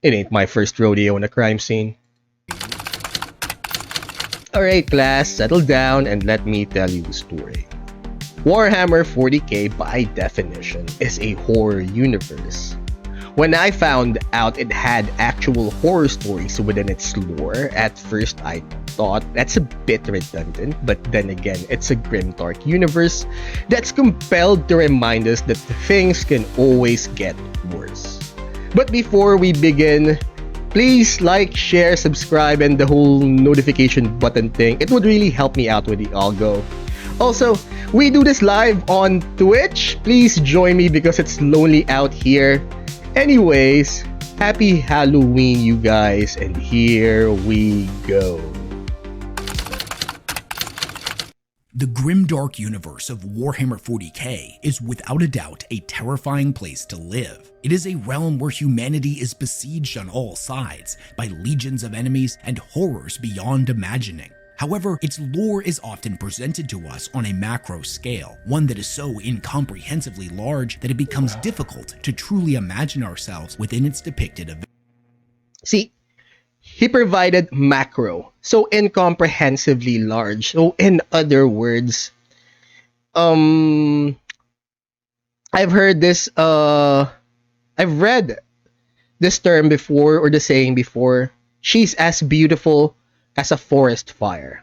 It ain't my first rodeo in a crime scene. Alright class, settle down and let me tell you the story. Warhammer 40K by definition is a horror universe. When I found out it had actual horror stories within its lore, at first I thought that's a bit redundant, but then again, it's a Grimdark universe that's compelled to remind us that things can always get worse. But before we begin, please like, share, subscribe, and the whole notification button thing. It would really help me out with the algo. Also, we do this live on Twitch. Please join me because it's lonely out here. Anyways, happy Halloween, you guys, and here we go. The grimdark universe of Warhammer 40K is without a doubt a terrifying place to live. It is a realm where humanity is besieged on all sides by legions of enemies and horrors beyond imagining. However, its lore is often presented to us on a macro scale, one that is so incomprehensibly large that it becomes difficult to truly imagine ourselves within its depicted events. See, he provided macro, so incomprehensibly large. So in other words, I've heard this, I've read this term before, or the saying before. She's as beautiful as a forest fire,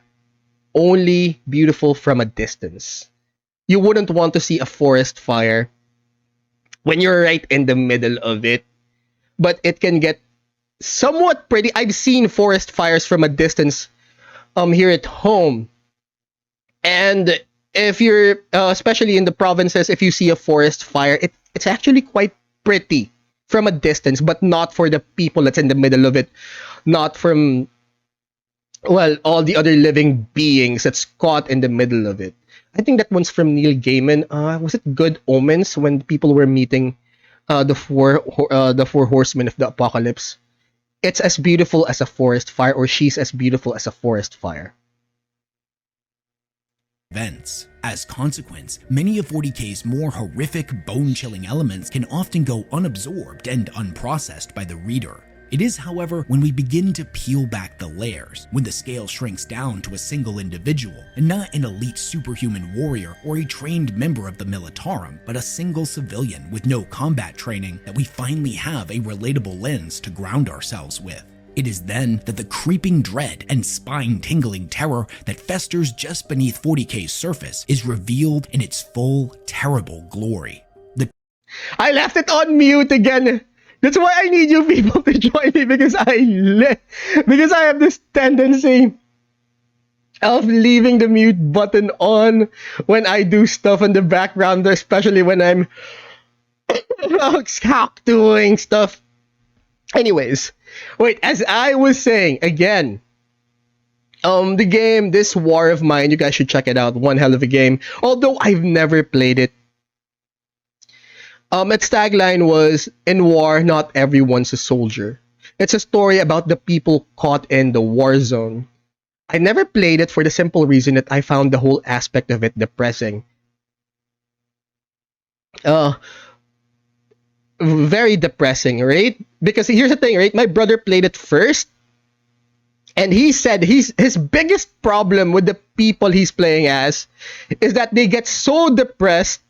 only beautiful from a distance. You wouldn't want to see a forest fire when you're right in the middle of it, but it can get somewhat pretty. I've seen forest fires from a distance here at home, and if you're especially in the provinces, if you see a forest fire, it's actually quite pretty from a distance, but not for the people that's in the middle of it, not from, well, all the other living beings that's caught in the middle of it. I think that one's from Neil Gaiman. Was it Good Omens, when people were meeting the four horsemen of the apocalypse? It's as beautiful as a forest fire, or she's as beautiful as a forest fire. As consequence, many of 40K's more horrific, bone-chilling elements can often go unabsorbed and unprocessed by the reader. It is, however, when we begin to peel back the layers, when the scale shrinks down to a single individual, and not an elite superhuman warrior or a trained member of the Militarum, but a single civilian with no combat training, that we finally have a relatable lens to ground ourselves with. It is then that the creeping dread and spine-tingling terror that festers just beneath 40K's surface is revealed in its full, terrible glory. I left it on mute again. That's why I need you people to join me, because I have this tendency of leaving the mute button on when I do stuff in the background, especially when I'm doing stuff. Anyways, wait, as I was saying, again, the game, this War of Mine, you guys should check it out. One hell of a game. Although I've never played it. Its tagline was, "In war, not everyone's a soldier." It's a story about the people caught in the war zone. I never played it for the simple reason that I found the whole aspect of it depressing. Very depressing, right? Because here's the thing, right? My brother played it first, and he said his biggest problem with the people he's playing as is that they get so depressed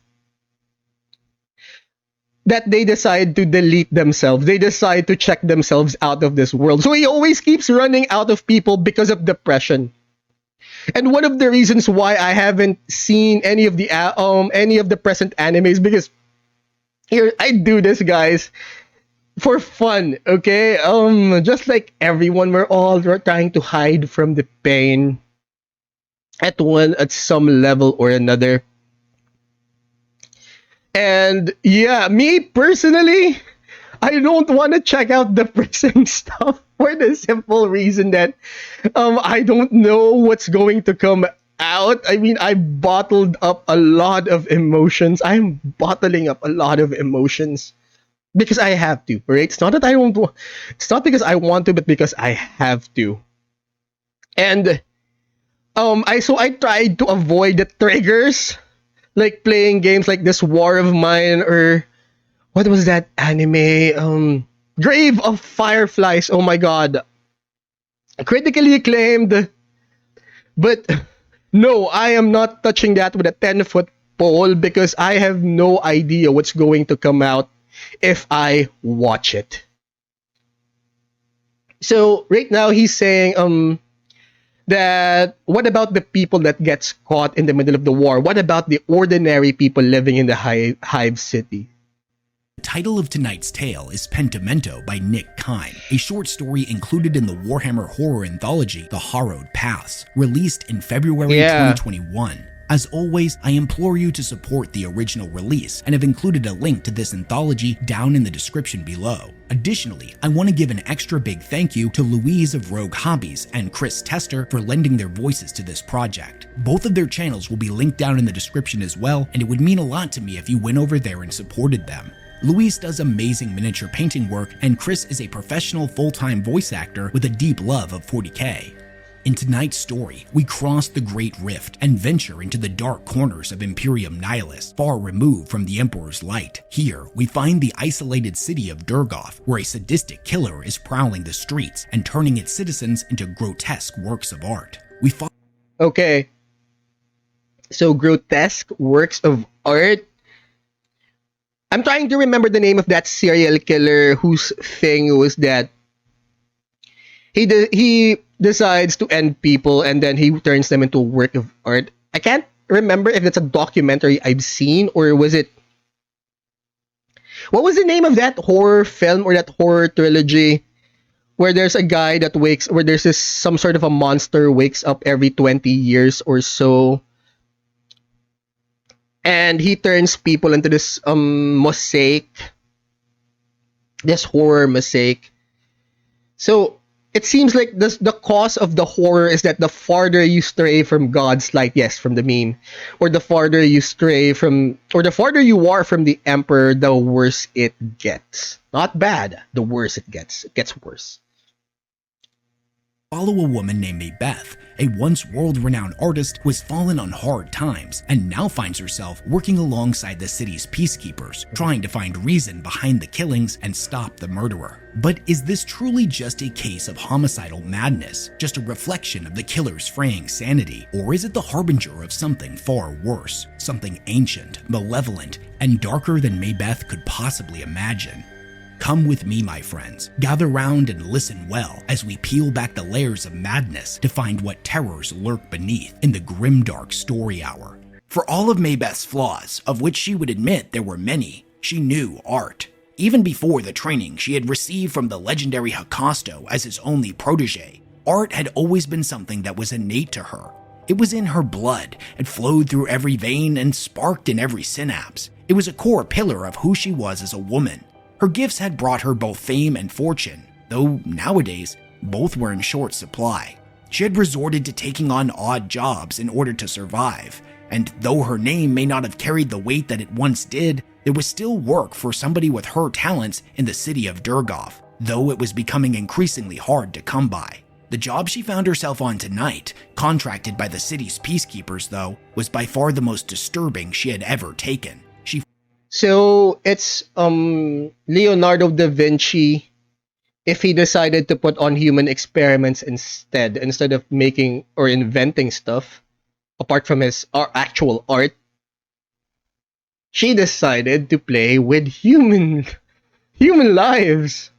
that they decide to delete themselves. They decide to check themselves out of this world. So he always keeps running out of people because of depression. And one of the reasons why I haven't seen any of the present animes, because here I do this, guys, for fun, okay? Just like everyone, we're trying to hide from the pain at some level or another. And yeah, me personally, I don't want to check out depressing stuff for the simple reason that I don't know what's going to come out. I mean, I bottled up a lot of emotions. I'm bottling up a lot of emotions because I have to, right? It's not that I don't want, it's not because I want to, but because I have to. And I tried to avoid the triggers, like playing games like this War of Mine, or what was that anime? Grave of Fireflies. Oh my god. Critically acclaimed. But no, I am not touching that with a 10-foot pole because I have no idea what's going to come out if I watch it. So right now he's saying that what about the people that gets caught in the middle of the war? What about the ordinary people living in the hive city? The title of tonight's tale is Pentimento by Nick Kine, a short story included in the Warhammer horror anthology The Harrowed Paths, released in February 2021. As always, I implore you to support the original release and have included a link to this anthology down in the description below. Additionally, I want to give an extra big thank you to Louise of Rogue Hobbies and Chris Tester for lending their voices to this project. Both of their channels will be linked down in the description as well, and it would mean a lot to me if you went over there and supported them. Louise does amazing miniature painting work, and Chris is a professional full-time voice actor with a deep love of 40K. In tonight's story, we cross the Great Rift and venture into the dark corners of Imperium Nihilus, far removed from the Emperor's light. Here, we find the isolated city of Durgoth, where a sadistic killer is prowling the streets and turning its citizens into grotesque works of art. Okay. So grotesque works of art. I'm trying to remember the name of that serial killer whose thing was that he decides to end people and then he turns them into a work of art. I can't remember if it's a documentary I've seen or was it... What was the name of that horror film or that horror trilogy where there's a guy that where there's some sort of a monster wakes up every 20 years or so and he turns people into this mosaic, this horror mosaic. So it seems like the cause of the horror is that the farther you stray from God's light, yes, from the meme, or the farther you stray from, or the farther you are from the Emperor, the worse it gets. Not bad, the worse it gets. It gets worse. Follow a woman named Maybeth, a once world-renowned artist who has fallen on hard times and now finds herself working alongside the city's peacekeepers, trying to find reason behind the killings and stop the murderer. But is this truly just a case of homicidal madness, just a reflection of the killer's fraying sanity, or is it the harbinger of something far worse, something ancient, malevolent, and darker than Maybeth could possibly imagine? Come with me, my friends. Gather round and listen well as we peel back the layers of madness to find what terrors lurk beneath in the Grimdark Story Hour. For all of Maybeth's flaws, of which she would admit there were many, she knew art. Even before the training she had received from the legendary Hakasto as his only protege, art had always been something that was innate to her. It was in her blood, it flowed through every vein and sparked in every synapse. It was a core pillar of who she was as a woman. Her gifts had brought her both fame and fortune, though nowadays, both were in short supply. She had resorted to taking on odd jobs in order to survive, and though her name may not have carried the weight that it once did, there was still work for somebody with her talents in the city of Durgoth, though it was becoming increasingly hard to come by. The job she found herself on tonight, contracted by the city's peacekeepers though, was by far the most disturbing she had ever taken. So it's Leonardo da Vinci if he decided to put on human experiments instead of making or inventing stuff apart from his actual art. She decided to play with human lives.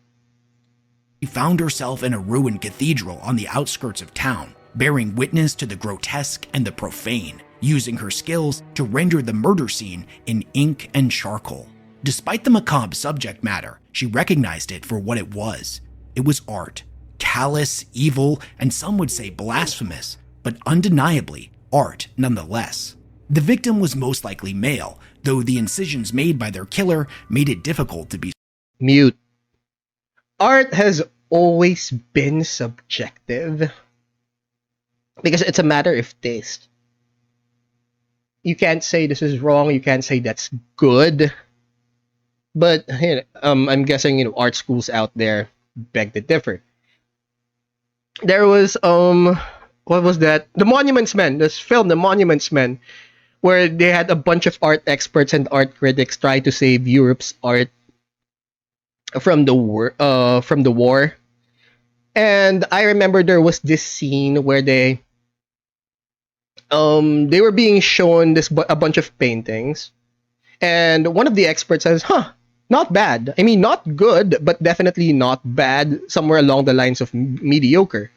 She found herself in a ruined cathedral on the outskirts of town, bearing witness to the grotesque and the profane, using her skills to render the murder scene in ink and charcoal. Despite the macabre subject matter, she recognized it for what it was. It was art, callous, evil, and some would say blasphemous, but undeniably art nonetheless. The victim was most likely male, though the incisions made by their killer made it difficult to be mute. Art has always been subjective because it's a matter of taste. You can't say this is wrong, you can't say that's good. But I'm guessing art schools out there beg to differ. There was what was that? The Monuments Men, this film, The Monuments Men, where they had a bunch of art experts and art critics try to save Europe's art. from the war. And I remember there was this scene where they were being shown a bunch of paintings, and one of the experts says, "Huh, not bad. I mean, not good, but definitely not bad. Somewhere along the lines of mediocre."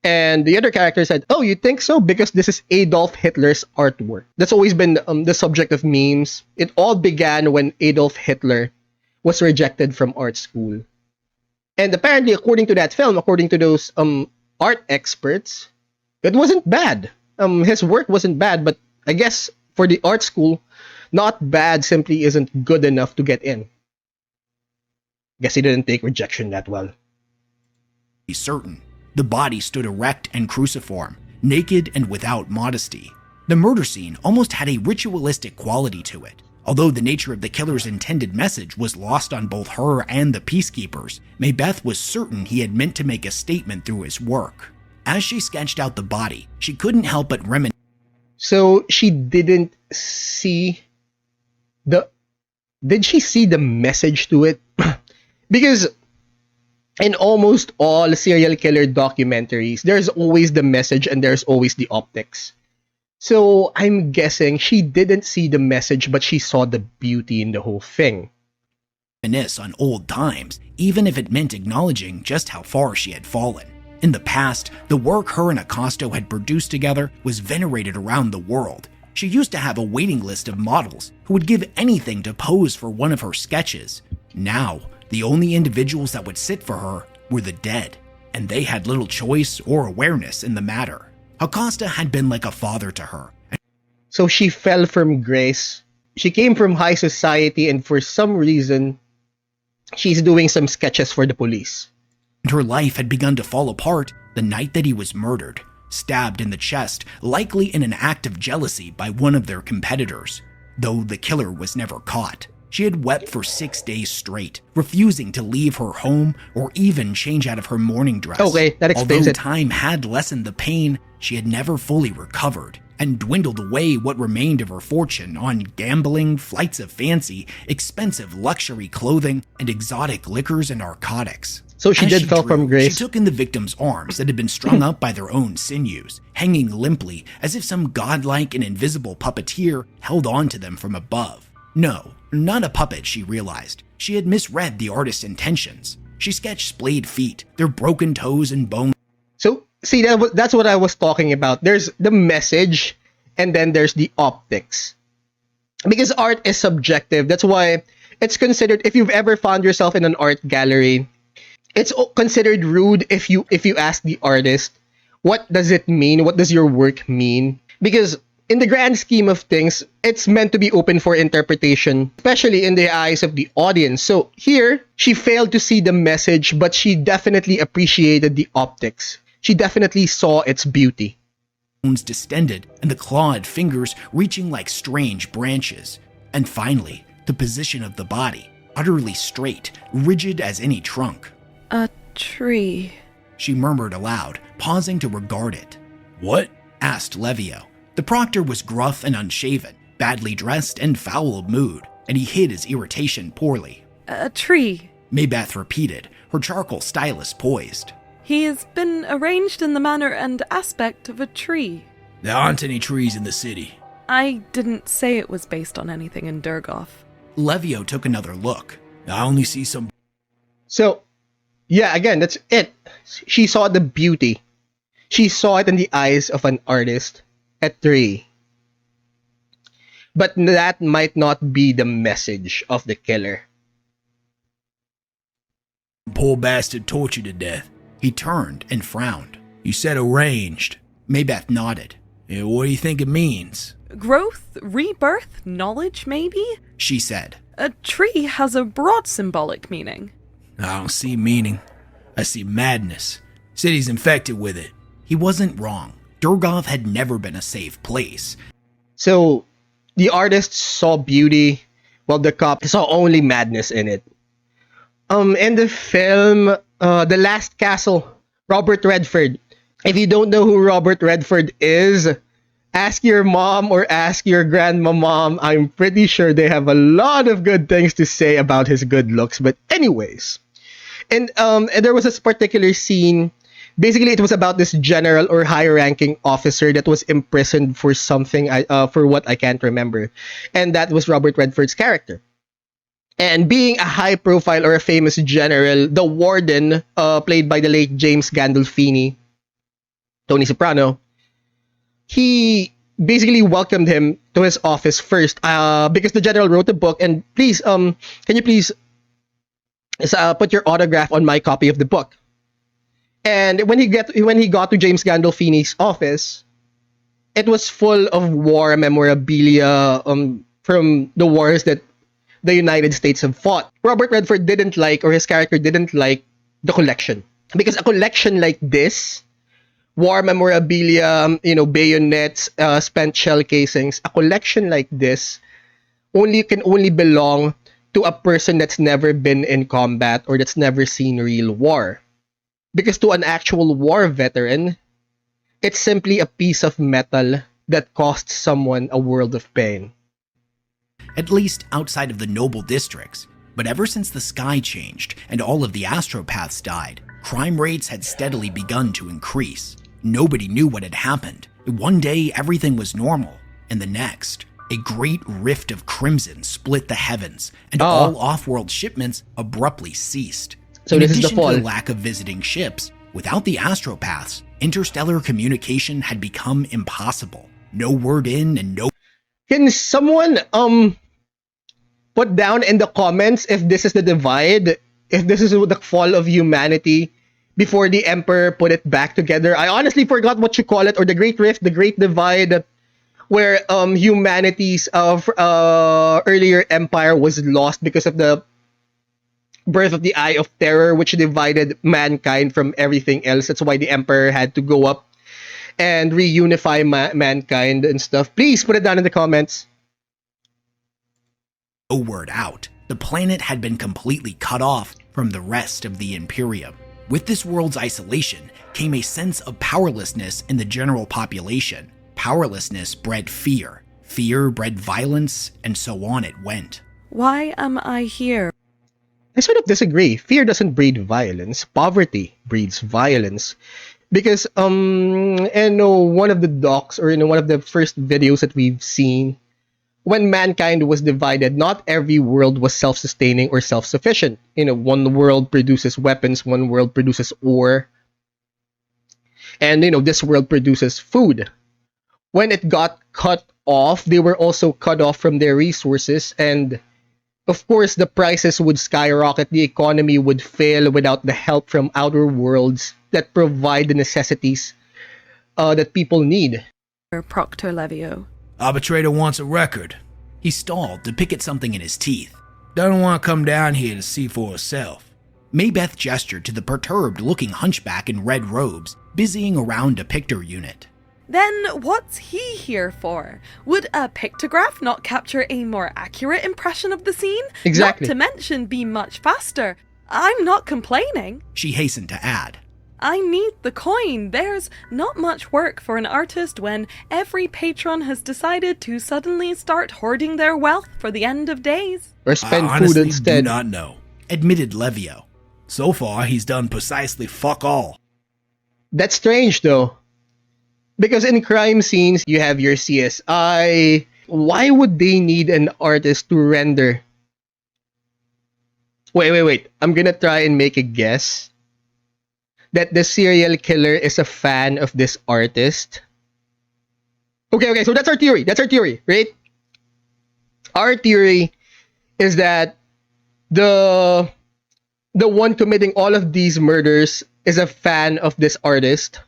And the other character said, "Oh, you think so? Because this is Adolf Hitler's artwork." That's always been the subject of memes. It all began when Adolf Hitler was rejected from art school. And apparently, according to that film, according to those art experts, it wasn't bad. His work wasn't bad, but I guess for the art school, not bad simply isn't good enough to get in. Guess he didn't take rejection that well. Certain. The body stood erect and cruciform, naked and without modesty. The murder scene almost had a ritualistic quality to it. Although the nature of the killer's intended message was lost on both her and the peacekeepers, Maybeth was certain he had meant to make a statement through his work. As she sketched out the body, she couldn't help but reminisce. So she didn't see the. Did she see the message to it? Because in almost all serial killer documentaries, there's always the message and there's always the optics. So I'm guessing she didn't see the message, but she saw the beauty in the whole thing. On old times, even if it meant acknowledging just how far she had fallen. In the past, the work her and Acosto had produced together was venerated around the world. She used to have a waiting list of models who would give anything to pose for one of her sketches. Now, the only individuals that would sit for her were the dead, and they had little choice or awareness in the matter. Acosta had been like a father to her. So she fell from grace. She came from high society, and for some reason, she's doing some sketches for the police. And her life had begun to fall apart the night that he was murdered, stabbed in the chest, likely in an act of jealousy by one of their competitors. Though the killer was never caught, she had wept for 6 days straight, refusing to leave her home or even change out of her mourning dress. Okay, that explains Although it. time had lessened the pain, she had never fully recovered and dwindled away what remained of her fortune on gambling, flights of fancy, expensive luxury clothing, and exotic liquors and narcotics. So she As did fell from grace. She took in the victim's arms that had been strung up by their own sinews, hanging limply as if some godlike and invisible puppeteer held on to them from above. No, not a puppet, she realized. She had misread the artist's intentions. She sketched splayed feet, their broken toes and bones. So, see, that's what I was talking about. There's the message, and then there's the optics. Because art is subjective. That's why it's considered, if you've ever found yourself in an art gallery, it's considered rude if you ask the artist, what does it mean? What does your work mean? Because in the grand scheme of things, it's meant to be open for interpretation, especially in the eyes of the audience. So here, she failed to see the message, but she definitely appreciated the optics. She definitely saw its beauty. Distended and the clawed fingers reaching like strange branches. And finally, the position of the body, utterly straight, rigid as any trunk. A tree, she murmured aloud, pausing to regard it. What? Asked Levio. The proctor was gruff and unshaven, badly dressed and foul of mood, and he hid his irritation poorly. a tree. Maybeth repeated, her charcoal stylus poised. He has been arranged in the manner and aspect of a tree. There aren't any trees in the city. I didn't say it was based on anything in Durgoff. Levio took another look. I only see some. So, yeah, again, that's it. She saw the beauty. She saw it in the eyes of an artist. A tree. But that might not be the message of the killer. Poor bastard tortured to death. He turned and frowned. You said arranged. Maybeth nodded. Yeah, what do you think it means? Growth, rebirth, knowledge, maybe? She said. A tree has a broad symbolic meaning. I don't see meaning. I see madness. City's infected with it. He wasn't wrong. Durgoff had never been a safe place. So, the artist saw beauty, while the cop saw only madness in it. In the film, The Last Castle, Robert Redford. If you don't know who Robert Redford is, Ask your mom or ask your grandma mom. I'm pretty sure they have a lot of good things to say about his good looks. But anyways, and there was this particular scene. Basically, it was about this general or high-ranking officer that was imprisoned for something, for what I can't remember, and that was Robert Redford's character. And being a high-profile or a famous general, the warden, played by the late James Gandolfini, Tony Soprano, he basically welcomed him to his office first, because the general wrote a book. And please, can you please put your autograph on my copy of the book? And when he got to James Gandolfini's office, it was full of war memorabilia, from the wars that the United States have fought. Robert Redford didn't like, or his character didn't like, the collection, because a collection like this, war memorabilia, bayonets, spent shell casings, a collection like this can only belong to a person that's never been in combat or that's never seen real war. Because to an actual war veteran, it's simply a piece of metal that costs someone a world of pain. At least outside of the noble districts. But ever since the sky changed and all of the astropaths died, crime rates had steadily begun to increase. Nobody knew what had happened. One day everything was normal, and the next, a great rift of crimson split the heavens, and all off-world shipments abruptly ceased. So In this is the addition to fall. the lack of visiting ships, without the astropaths, interstellar communication had become impossible. No word in and no Can someone put down in the comments if this is the divide, if this is the fall of humanity before the Emperor put it back together? I honestly forgot what you call it, or the Great Rift, the Great Divide, where humanity's earlier empire was lost because of the birth of the Eye of Terror, which divided mankind from everything else. That's why the Emperor had to go up and reunify mankind and stuff. Please put it down in the comments. word out. The planet had been completely cut off from the rest of the Imperium. With this world's isolation came a sense of powerlessness in the general population. Powerlessness bred fear. Fear bred violence, and so on it went. Why am I here? I sort of disagree. Fear doesn't breed violence. Poverty breeds violence. Because one of the docs, or one of the first videos that we've seen, when mankind was divided, not every world was self-sustaining or self-sufficient. One world produces weapons, one world produces ore, and this world produces food. When it got cut off, they were also cut off from their resources, and of course the prices would skyrocket, the economy would fail without the help from outer worlds that provide the necessities that people need. Proctor Levio. Arbitrator wants a record. He stalled to pick at something in his teeth. Doesn't want to come down here to see for herself. Maybeth gestured to the perturbed-looking hunchback in red robes, busying around a picture unit. Then what's he here for? Would a pictograph not capture a more accurate impression of the scene? Exactly. Not to mention be much faster. I'm not complaining. She hastened to add. I need the coin. There's not much work for an artist when every patron has decided to suddenly start hoarding their wealth for the end of days. Or spend I food honestly instead. do not know. Admitted Levio. So far, he's done precisely fuck all. That's strange though. Because in crime scenes, you have your CSI. Why would they need an artist to render? Wait. I'm gonna try and make a guess that the serial killer is a fan of this artist. Okay, so that's our theory, right? Our theory is that the one committing all of these murders is a fan of this artist.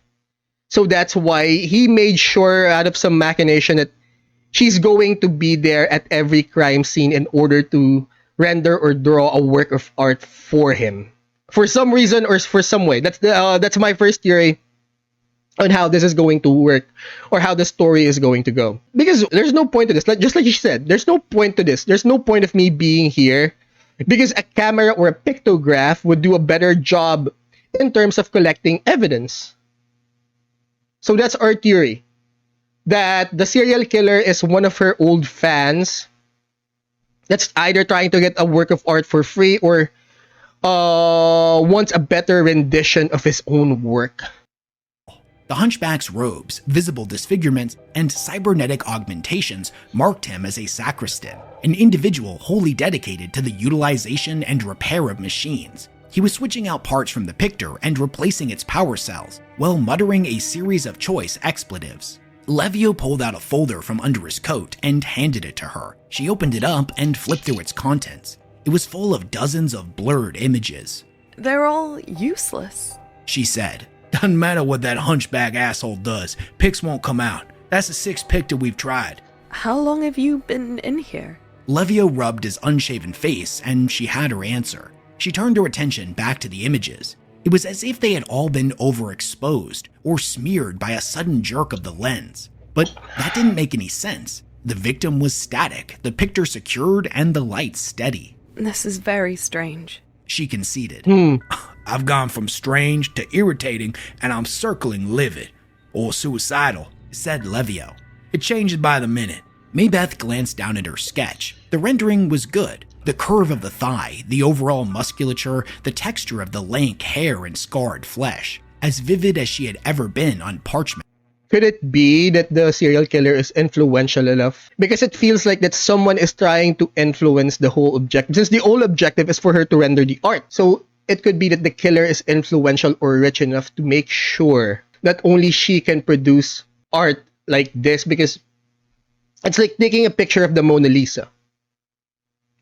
So that's why he made sure, out of some machination, that she's going to be there at every crime scene in order to render or draw a work of art for him. For some reason or for some way. That's my first theory on how this is going to work, or how the story is going to go. Because there's no point to this. Just like you said, there's no point to this. There's no point of me being here, because a camera or a pictograph would do a better job in terms of collecting evidence. So that's our theory. that the serial killer is one of her old fans that's either trying to get a work of art for free or wants a better rendition of his own work. The hunchback's robes, visible disfigurements, and cybernetic augmentations marked him as a sacristan, an individual wholly dedicated to the utilization and repair of machines. He was switching out parts from the pictor and replacing its power cells, while muttering a series of choice expletives. Levio pulled out a folder from under his coat and handed it to her. She opened it up and flipped through its contents. It was full of dozens of blurred images. They're all useless. She said. Doesn't matter what that hunchback asshole does, pics won't come out. That's the 6th pic that we've tried. How long have you been in here? Levio rubbed his unshaven face and she had her answer. She turned her attention back to the images. It was as if they had all been overexposed or smeared by a sudden jerk of the lens. But that didn't make any sense. The victim was static, the picture secured, and the light steady. This is very strange. She conceded. I've gone from strange to irritating, and I'm circling livid. Or suicidal, said Levio. It changes by the minute. Maybeth glanced down at her sketch. The rendering was good. The curve of the thigh, the overall musculature, the texture of the lank hair and scarred flesh, as vivid as she had ever been on parchment. Could it be that the serial killer is influential enough? Because it feels like that someone is trying to influence the whole objective, since the whole objective is for her to render the art. So it could be that the killer is influential or rich enough to make sure that only she can produce art like this, because it's like taking a picture of the Mona Lisa.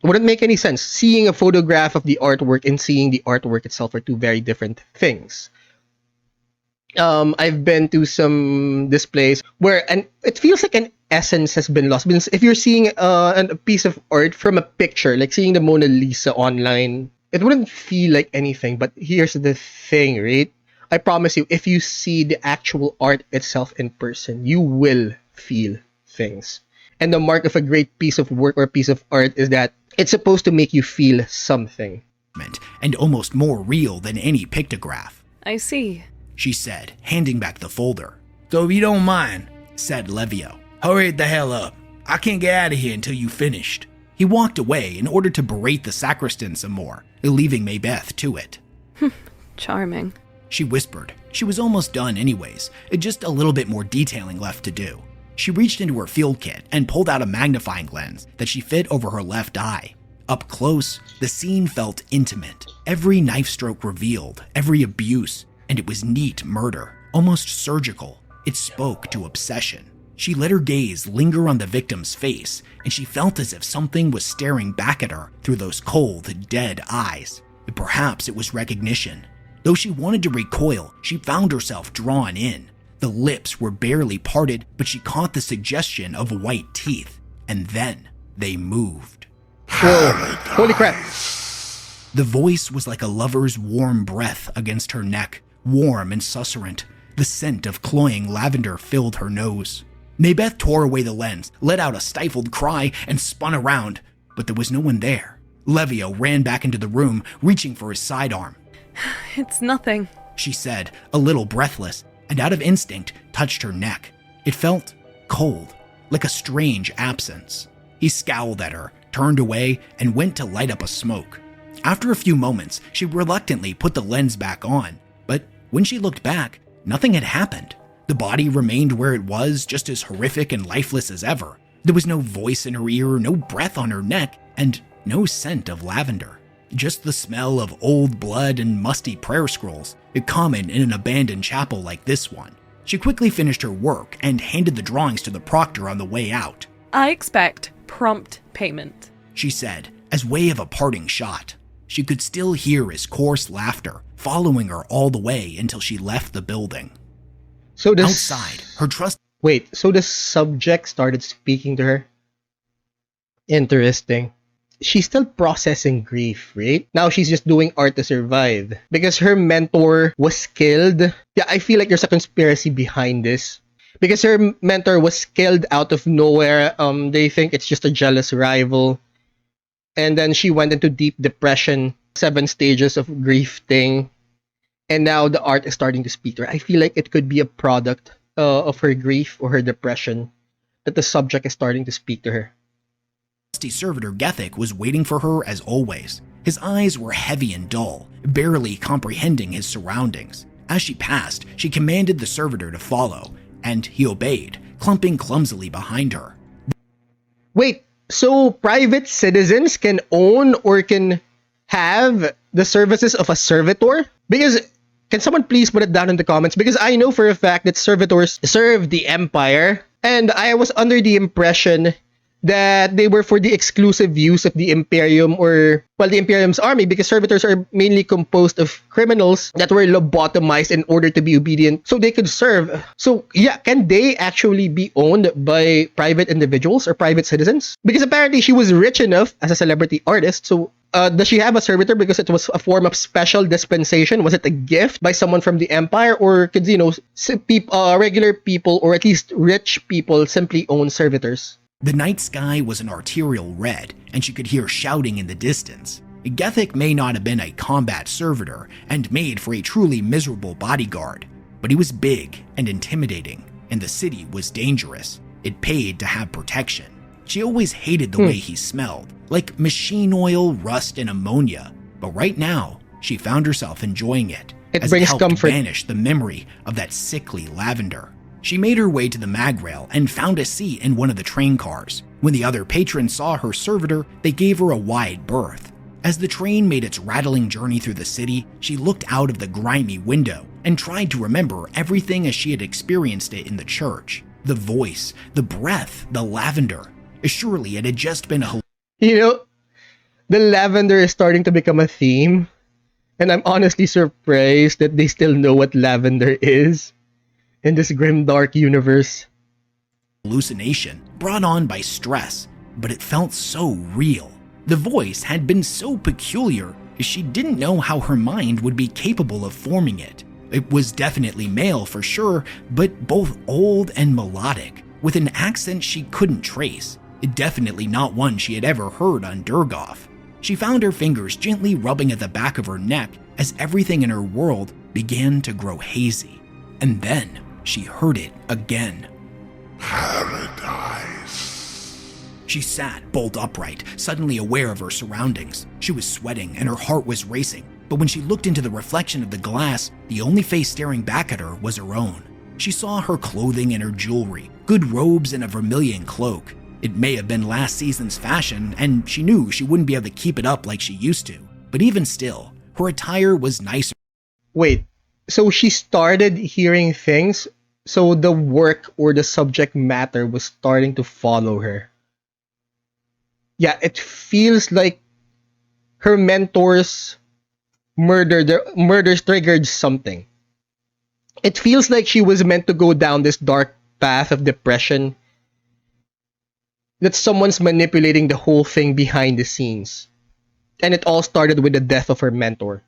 Wouldn't make any sense. Seeing a photograph of the artwork and seeing the artwork itself are two very different things. I've been to some displays where it feels like an essence has been lost. Because if you're seeing a piece of art from a picture, like seeing the Mona Lisa online, it wouldn't feel like anything. But here's the thing, right? I promise you, if you see the actual art itself in person, you will feel things. And the mark of a great piece of work or piece of art is that it's supposed to make you feel something. And almost more real than any pictograph. I see. She said, handing back the folder. So if you don't mind, said Levio. Hurry the hell up. I can't get out of here until you finished. He walked away in order to berate the sacristan some more, leaving Maybeth to it. Charming. She whispered. She was almost done anyways, just a little bit more detailing left to do. She reached into her field kit and pulled out a magnifying lens that she fit over her left eye. Up close, the scene felt intimate. Every knife stroke revealed, every abuse, and it was neat murder, almost surgical. It spoke to obsession. She let her gaze linger on the victim's face, and she felt as if something was staring back at her through those cold, dead eyes. Perhaps it was recognition. Though she wanted to recoil, she found herself drawn in. The lips were barely parted, but she caught the suggestion of white teeth, and then they moved. Whoa. Holy crap. The voice was like a lover's warm breath against her neck, warm and susurrant. The scent of cloying lavender filled her nose. Maybeth tore away the lens, let out a stifled cry, and spun around, but there was no one there. Levio ran back into the room, reaching for his sidearm. It's nothing, she said, a little breathless, and out of instinct touched her neck. It felt cold, like a strange absence. He scowled at her, turned away, and went to light up a smoke. After a few moments, she reluctantly put the lens back on, but when she looked back, nothing had happened. The body remained where it was, just as horrific and lifeless as ever. There was no voice in her ear, no breath on her neck, and no scent of lavender. Just the smell of old blood and musty prayer scrolls, common in an abandoned chapel like this one. She quickly finished her work and handed the drawings to the proctor on the way out. I expect prompt payment, she said, as way of a parting shot. She could still hear his coarse laughter, following her all the way until she left the building. So outside, her trust... Wait, so the subject started speaking to her? Interesting. She's still processing grief, right? Now she's just doing art to survive. Because her mentor was killed. Yeah, I feel like there's a conspiracy behind this. Because her mentor was killed out of nowhere. They think it's just a jealous rival. And then she went into deep depression, 7 stages of grief thing. And now the art is starting to speak to her. I feel like it could be a product of her grief or her depression that the subject is starting to speak to her. Servitor Gethic was waiting for her as always. His eyes were heavy and dull, barely comprehending his surroundings. As she passed, she commanded the servitor to follow, and he obeyed, clumping clumsily behind her. Wait, so private citizens can own or can have the services of a servitor? Because, can someone please put it down in the comments? Because I know for a fact that servitors serve the Empire, and I was under the impression that they were for the exclusive use of the Imperium or, well, the Imperium's army, because servitors are mainly composed of criminals that were lobotomized in order to be obedient so they could serve. So, yeah, can they actually be owned by private individuals or private citizens? Because apparently she was rich enough as a celebrity artist, so does she have a servitor because it was a form of special dispensation? Was it a gift by someone from the Empire? Or could, regular people or at least rich people simply own servitors? The night sky was an arterial red, and she could hear shouting in the distance. Gethic may not have been a combat servitor and made for a truly miserable bodyguard, but he was big and intimidating, and the city was dangerous. It paid to have protection. She always hated the way he smelled, like machine oil, rust, and ammonia, but right now, she found herself enjoying it. It brings helped comfort. Banish the memory of that sickly lavender. She made her way to the mag rail and found a seat in one of the train cars. When the other patrons saw her servitor, they gave her a wide berth. As the train made its rattling journey through the city, she looked out of the grimy window and tried to remember everything as she had experienced it in the church. The voice, the breath, the lavender. Surely it had just been a the lavender is starting to become a theme, and I'm honestly surprised that they still know what lavender is in this Grimdark universe. Hallucination brought on by stress, but it felt so real. The voice had been so peculiar, she didn't know how her mind would be capable of forming it. It was definitely male for sure, but both old and melodic, with an accent she couldn't trace. Definitely not one she had ever heard on Durgoff. She found her fingers gently rubbing at the back of her neck as everything in her world began to grow hazy. And then she heard it again. Paradise. She sat bolt upright, suddenly aware of her surroundings. She was sweating and her heart was racing, but when she looked into the reflection of the glass, the only face staring back at her was her own. She saw her clothing and her jewelry, good robes and a vermilion cloak. It may have been last season's fashion, and she knew she wouldn't be able to keep it up like she used to. But even still, her attire was nicer. Wait, so she started hearing things, so the work or the subject matter was starting to follow her. Yeah, it feels like her mentor's murders triggered something. It feels like she was meant to go down this dark path of depression, that someone's manipulating the whole thing behind the scenes. And it all started with the death of her mentor.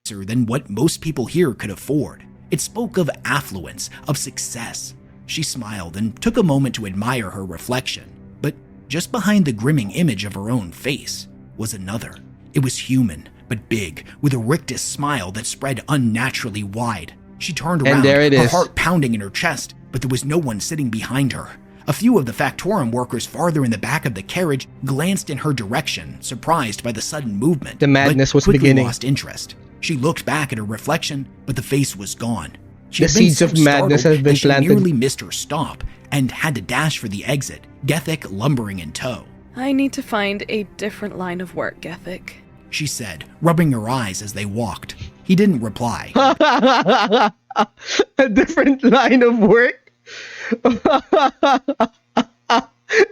Than what most people here could afford. It spoke of affluence, of success. She smiled and took a moment to admire her reflection, but just behind the grimming image of her own face was another. It was human, but big, with a rictus smile that spread unnaturally wide. She turned around, and there it her is. heart pounding in her chest, but there was no one sitting behind her. A few of the Factorum workers farther in the back of the carriage glanced in her direction, surprised by the sudden movement. The madness but was quickly beginning. Lost interest. She looked back at her reflection, but the face was gone. She The had been seeds so of madness startled have been that she planted. nearly missed her stop and had to dash for the exit, Gethic lumbering in tow. I need to find a different line of work, Gethic. She said, rubbing her eyes as they walked. He didn't reply. A different line of work?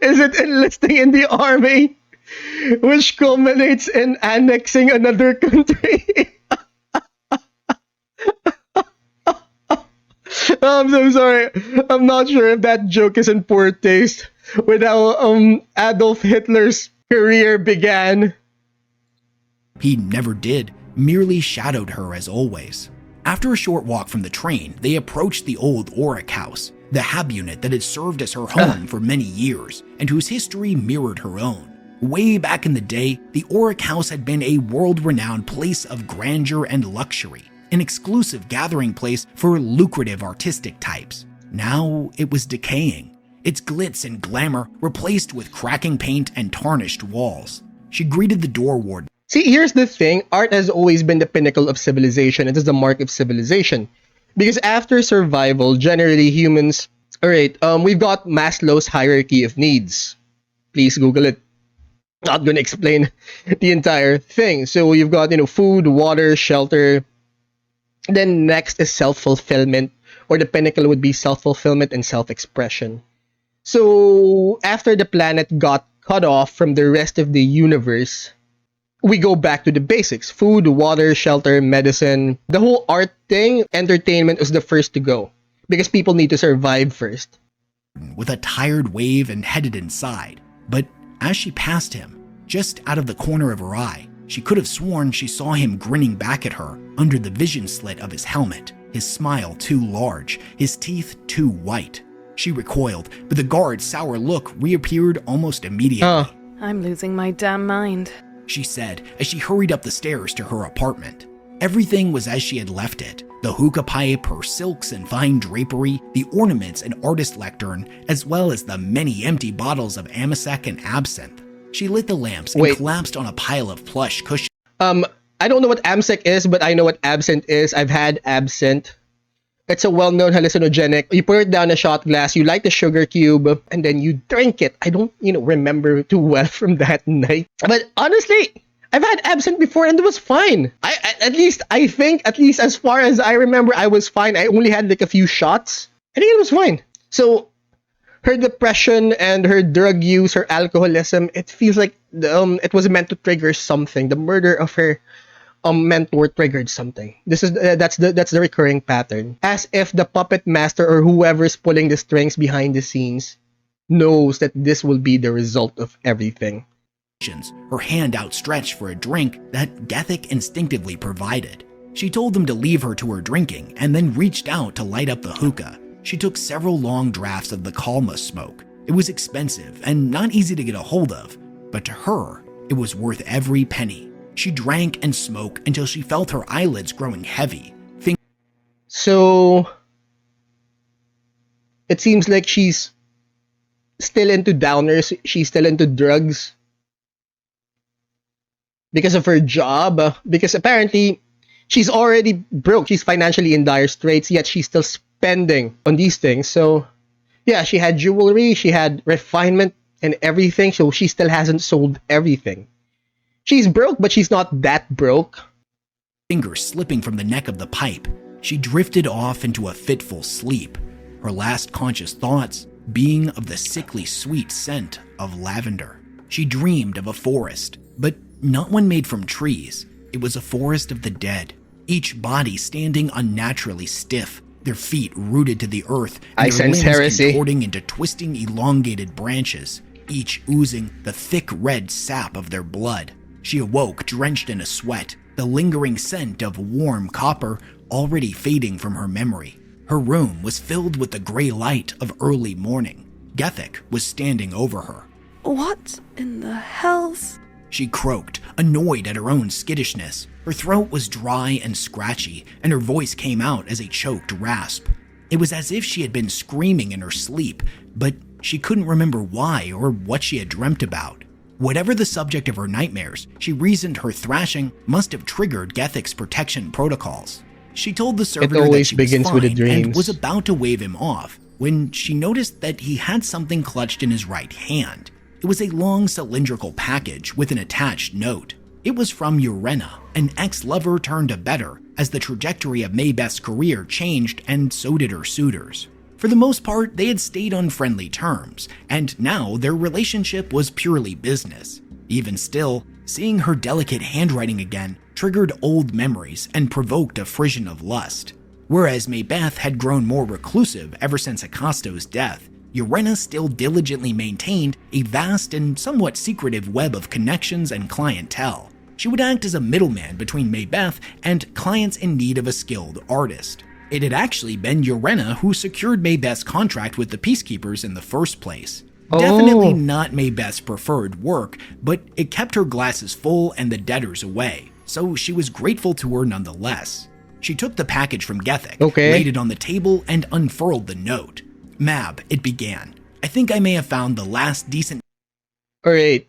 Is it enlisting in the army, which culminates in annexing another country? I'm so sorry. I'm not sure if that joke is in poor taste with how Adolf Hitler's career began. He never did, merely shadowed her as always. After a short walk from the train, they approached the old Auric house, the hab unit that had served as her home for many years and whose history mirrored her own. Way back in the day, the Auric house had been a world-renowned place of grandeur and luxury. an exclusive gathering place for lucrative artistic types. Now it was decaying, its glitz and glamour replaced with cracking paint and tarnished walls. She greeted the door warden. See, here's the thing. Art has always been the pinnacle of civilization. It is the mark of civilization. Because after survival, generally humans... Alright, we've got Maslow's hierarchy of needs. Please Google it. Not gonna explain the entire thing. So you've got, food, water, shelter. Then next is self-fulfillment. Or the pinnacle would be self-fulfillment and self-expression. So after the planet got cut off from the rest of the universe, we go back to the basics. Food, water, shelter, medicine. The whole art thing, entertainment was the first to go. Because people need to survive first. With a tired wave and headed inside. But as she passed him, just out of the corner of her eye, she could have sworn she saw him grinning back at her under the vision slit of his helmet, his smile too large, his teeth too white. She recoiled, but the guard's sour look reappeared almost immediately. I'm losing my damn mind, she said as she hurried up the stairs to her apartment. Everything was as she had left it. The hookah pipe, her silks and fine drapery, the ornaments and artist lectern, as well as the many empty bottles of amasec and absinthe. She lit the lamps and collapsed on a pile of plush cushions. I don't know what amasec is, but I know what absinthe is. I've had absinthe. It's a well-known hallucinogenic. You put it down a shot glass, you light the sugar cube, and then you drink it. I don't, remember too well from that night. But honestly, I've had absinthe before and it was fine. I think as far as I remember, I was fine. I only had like a few shots. I think it was fine. So her depression and her drug use, her alcoholism, it feels like it was meant to trigger something. The murder of her mentor triggered something. That's the recurring pattern. As if the puppet master or whoever's pulling the strings behind the scenes knows that this will be the result of everything. Her hand outstretched for a drink that Gethic instinctively provided. She told them to leave her to her drinking and then reached out to light up the hookah. She took several long drafts of the Kalma smoke. It was expensive and not easy to get a hold of, but to her, it was worth every penny. She drank and smoked until she felt her eyelids growing heavy. So, it seems like she's still into downers. She's still into drugs. Because of her job. Because apparently, she's already broke. She's financially in dire straits, yet she's still spending on these things. So, yeah, she had jewelry, she had refinement and everything. So, she still hasn't sold everything. She's broke, but she's not that broke. Fingers slipping from the neck of the pipe, she drifted off into a fitful sleep, her last conscious thoughts being of the sickly sweet scent of lavender. She dreamed of a forest, but not one made from trees. It was a forest of the dead, each body standing unnaturally stiff, their feet rooted to the earth, and their limbs contorting into twisting, elongated branches, each oozing the thick red sap of their blood. She awoke drenched in a sweat, the lingering scent of warm copper already fading from her memory. Her room was filled with the gray light of early morning. Gethic was standing over her. What in the hell's... She croaked, annoyed at her own skittishness. Her throat was dry and scratchy, and her voice came out as a choked rasp. It was as if she had been screaming in her sleep, but she couldn't remember why or what she had dreamt about. Whatever the subject of her nightmares, she reasoned her thrashing must have triggered Gethic's protection protocols. She told the servitor that she was fine and was about to wave him off when she noticed that he had something clutched in his right hand. It was a long cylindrical package with an attached note. It was from Urena, an ex-lover turned a better, as the trajectory of Maybeth's career changed and so did her suitors. For the most part, they had stayed on friendly terms, and now their relationship was purely business. Even still, seeing her delicate handwriting again triggered old memories and provoked a frisson of lust. Whereas Maybeth had grown more reclusive ever since Akasto's death, Urena still diligently maintained a vast and somewhat secretive web of connections and clientele. She would act as a middleman between Maybeth and clients in need of a skilled artist. It had actually been Urena who secured Maybeth's contract with the Peacekeepers in the first place. Definitely not Maybeth's preferred work, but it kept her glasses full and the debtors away, so she was grateful to her nonetheless. She took the package from Gethic, Okay. laid it on the table, and unfurled the note. Mab, it began. I think I may have found the last decent Alright.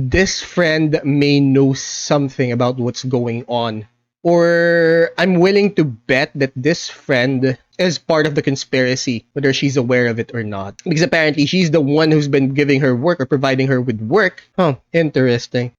This friend may know something about what's going on. Or I'm willing to bet that this friend is part of the conspiracy, whether she's aware of it or not. Because apparently she's the one who's been giving her work or providing her with work. Huh, interesting.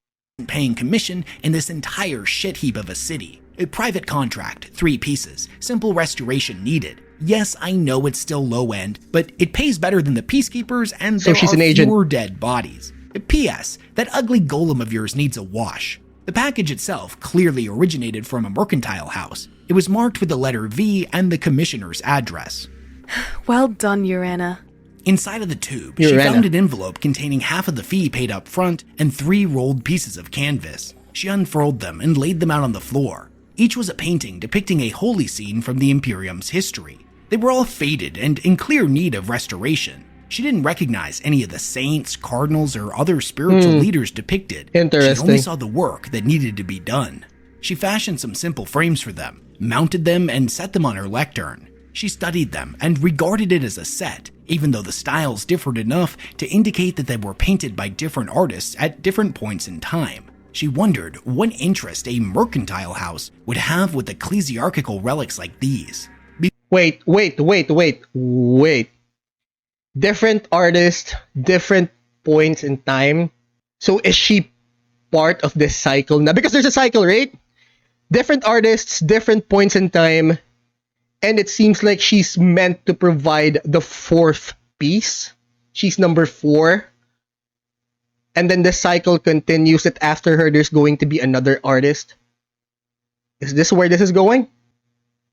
paying commission in this entire shit heap of a city. A private contract, 3 pieces, simple restoration needed. Yes, I know it's still low end, but it pays better than the Peacekeepers and So there she's are an agent. fewer dead bodies. P.S. That ugly golem of yours needs a wash. The package itself clearly originated from a mercantile house. It was marked with the letter V and the commissioner's address. Well done, Urena. Inside of the tube, she Urena. found an envelope containing half of the fee paid up front and 3 rolled pieces of canvas. She unfurled them and laid them out on the floor. Each was a painting depicting a holy scene from the Imperium's history. They were all faded and in clear need of restoration. She didn't recognize any of the saints, cardinals, or other spiritual leaders depicted. She Interesting. only saw the work that needed to be done. She fashioned some simple frames for them, mounted them, and set them on her lectern. She studied them and regarded it as a set, even though the styles differed enough to indicate that they were painted by different artists at different points in time. She wondered what interest a mercantile house would have with ecclesiarchical relics like these. Wait. Different artists, different points in time. So is she part of this cycle now? Because there's a cycle, right? Different artists, different points in time. And it seems like she's meant to provide the 4th piece. She's number 4. And then the cycle continues that after her, there's going to be another artist. Is this where this is going?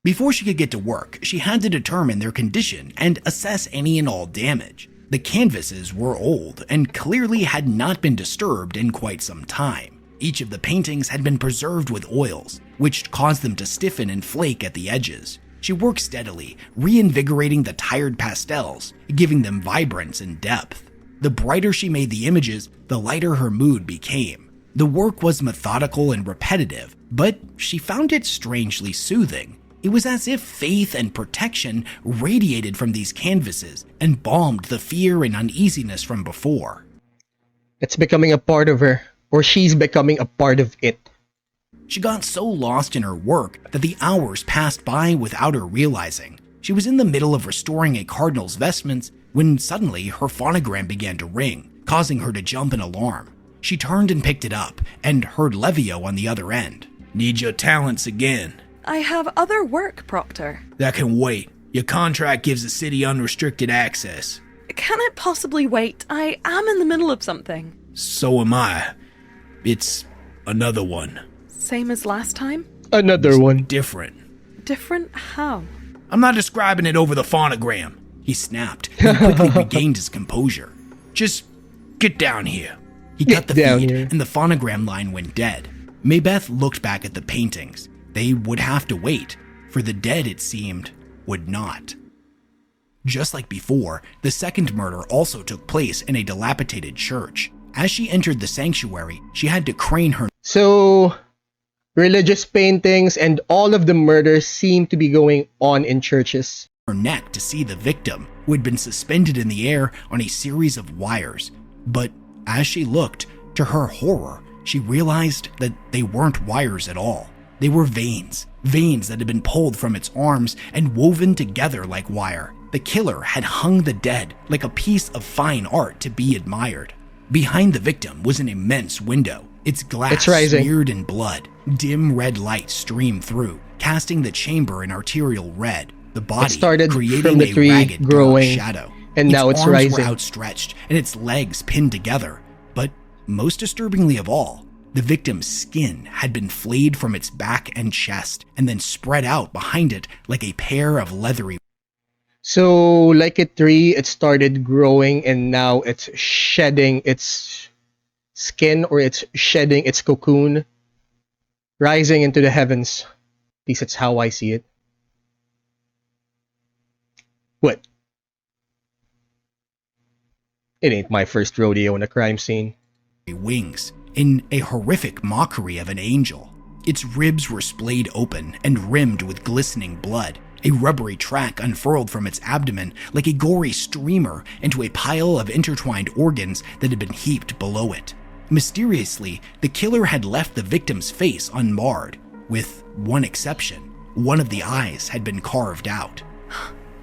Before she could get to work, she had to determine their condition and assess any and all damage. The canvases were old and clearly had not been disturbed in quite some time. Each of the paintings had been preserved with oils, which caused them to stiffen and flake at the edges. She worked steadily, reinvigorating the tired pastels, giving them vibrance and depth. The brighter she made the images, the lighter her mood became. The work was methodical and repetitive, but she found it strangely soothing. It was as if faith and protection radiated from these canvases and balmed the fear and uneasiness from before. It's becoming a part of her, or she's becoming a part of it. She got so lost in her work that the hours passed by without her realizing. She was in the middle of restoring a cardinal's vestments when suddenly her phonogram began to ring, causing her to jump in alarm. She turned and picked it up and heard Levio on the other end. Need your talents again. I have other work, Proctor. That can wait. Your contract gives the city unrestricted access. Can it possibly wait? I am in the middle of something. So am I. It's another one. Same as last time? Another one. Different. Different how? I'm not describing it over the phonogram. He snapped and quickly regained his composure. Just get down here. He Get cut the down feed here. and the phonogram line went dead. Maybeth looked back at the paintings. They would have to wait, for the dead, it seemed, would not. Just like before, the second murder also took place in a dilapidated church. As she entered the sanctuary, she had to crane her So, religious paintings and all of the murders seem to be going on in churches. neck to see the victim, who had been suspended in the air on a series of wires. But as she looked, to her horror, she realized that they weren't wires at all. They were veins that had been pulled from its arms and woven together like wire. The killer had hung the dead like a piece of fine art to be admired. Behind the victim was an immense window, its glass It's rising. smeared in blood. Dim red light streamed through, casting the chamber an arterial red. The body It started creating from the a tree ragged dark growing, shadow. and Its now it's arms rising. were outstretched and its legs pinned together. But most disturbingly of all, the victim's skin had been flayed from its back and chest and then spread out behind it like a pair of leathery. So, like a tree, it started growing and now it's shedding its skin, or it's shedding its cocoon, rising into the heavens. At least that's how I see it. What? It ain't my first rodeo in a crime scene. Wings in a horrific mockery of an angel. Its ribs were splayed open and rimmed with glistening blood. A rubbery track unfurled from its abdomen like a gory streamer into a pile of intertwined organs that had been heaped below it. Mysteriously, the killer had left the victim's face unmarred, with one exception. One of the eyes had been carved out.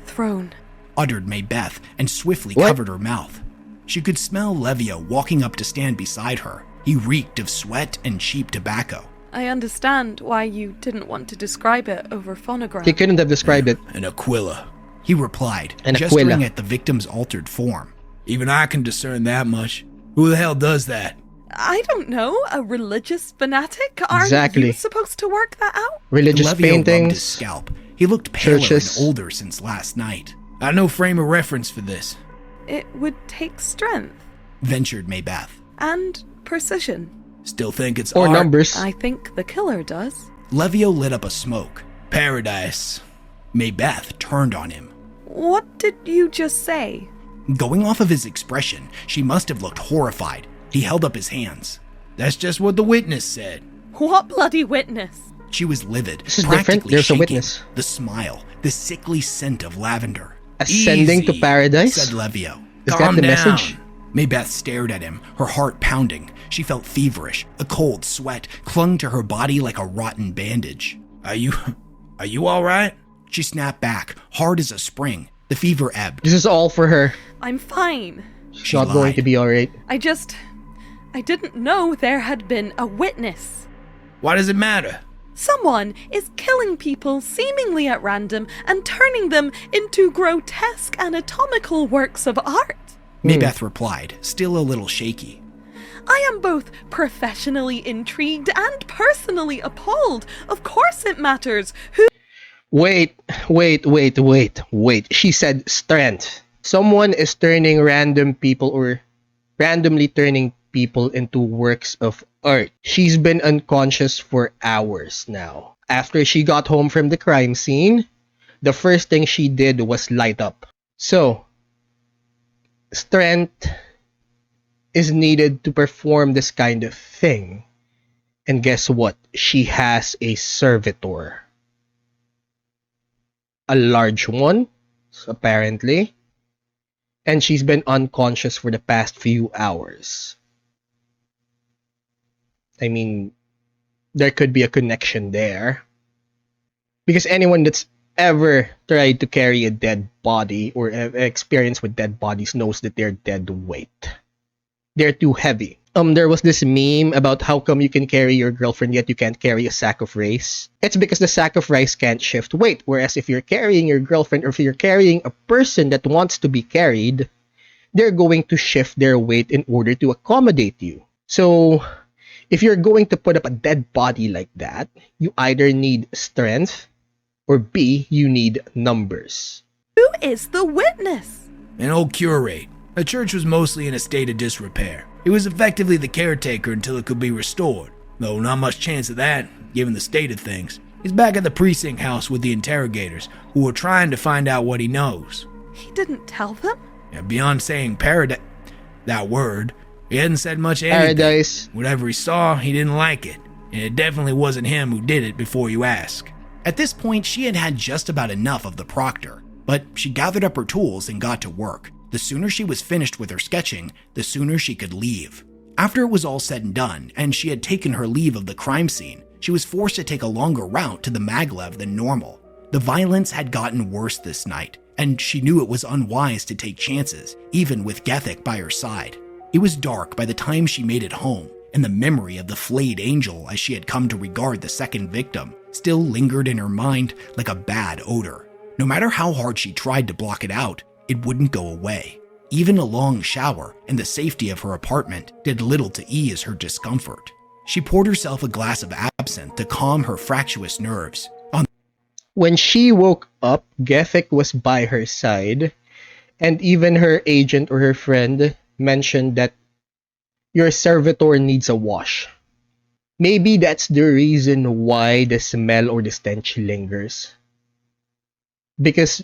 Throne. Uttered Maybeth and swiftly What? covered her mouth. She could smell Levio walking up to stand beside her. He reeked of sweat and cheap tobacco. I understand why you didn't want to describe it over phonogram. He couldn't have described it. An Aquila. He replied, An gesturing Aquila. at the victim's altered form. Even I can discern that much. Who the hell does that? I don't know, a religious fanatic? Aren't Exactly. you supposed to work that out? Religious Levio rubbed his paintings. scalp. He looked paler Churches. and older since last night. I no frame of reference for this. It would take strength Ventured Maybeth. and precision. Still think it's Or art. numbers. I think the killer does. Levio lit up a smoke. Paradise. Maybeth turned on him. What did you just say? Going off of his expression, she must have looked horrified. He held up his hands. That's just what the witness said. What bloody witness? She was livid, This is different. practically There's a shaking. witness. The smile, the sickly scent of lavender. Ascending to Easy, paradise? Said Levio. Is Calm that the down. message? Maybeth stared at him, her heart pounding. She felt feverish. A cold sweat clung to her body like a rotten bandage. Are you all right? She snapped back, hard as a spring. The fever ebbed. This is all for her. I'm fine. She's not going to be alright. I didn't know there had been a witness. Why does it matter? Someone is killing people seemingly at random and turning them into grotesque anatomical works of art. Maybeth replied, still a little shaky. I am both professionally intrigued and personally appalled. Of course it matters. Wait. She said strength. Someone is turning random people or randomly turning people into works of art. She's been unconscious for hours now. After she got home from the crime scene, the first thing she did was light up. So, strength is needed to perform this kind of thing. And guess what? She has a servitor. A large one, apparently. And she's been unconscious for the past few hours. I mean, there could be a connection there. Because anyone that's ever tried to carry a dead body or experience with dead bodies knows that they're dead weight. They're too heavy. There was this meme about how come you can carry your girlfriend yet you can't carry a sack of rice. It's because the sack of rice can't shift weight. Whereas if you're carrying your girlfriend or if you're carrying a person that wants to be carried, they're going to shift their weight in order to accommodate you. So, if you're going to put up a dead body like that, you either need strength or B, you need numbers. Who is the witness? An old curate. The church was mostly in a state of disrepair. He was effectively the caretaker until it could be restored, though not much chance of that, given the state of things. He's back at the precinct house with the interrogators, who are trying to find out what he knows. He didn't tell them? And beyond saying that word, he hadn't said much of anything. Paradise. Whatever he saw, he didn't like it, and it definitely wasn't him who did it before you ask. At this point, she had had just about enough of the proctor, but she gathered up her tools and got to work. The sooner she was finished with her sketching, the sooner she could leave. After it was all said and done, and she had taken her leave of the crime scene, she was forced to take a longer route to the maglev than normal. The violence had gotten worse this night, and she knew it was unwise to take chances, even with Gethic by her side. It was dark by the time she made it home, and the memory of the flayed angel as she had come to regard the second victim still lingered in her mind like a bad odor. No matter how hard she tried to block it out, it wouldn't go away. Even a long shower and the safety of her apartment did little to ease her discomfort. She poured herself a glass of absinthe to calm her fractious nerves. When she woke up, Gethic was by her side, and even her agent or her friend mentioned that your servitor needs a wash. Maybe that's the reason why the smell or the stench lingers. Because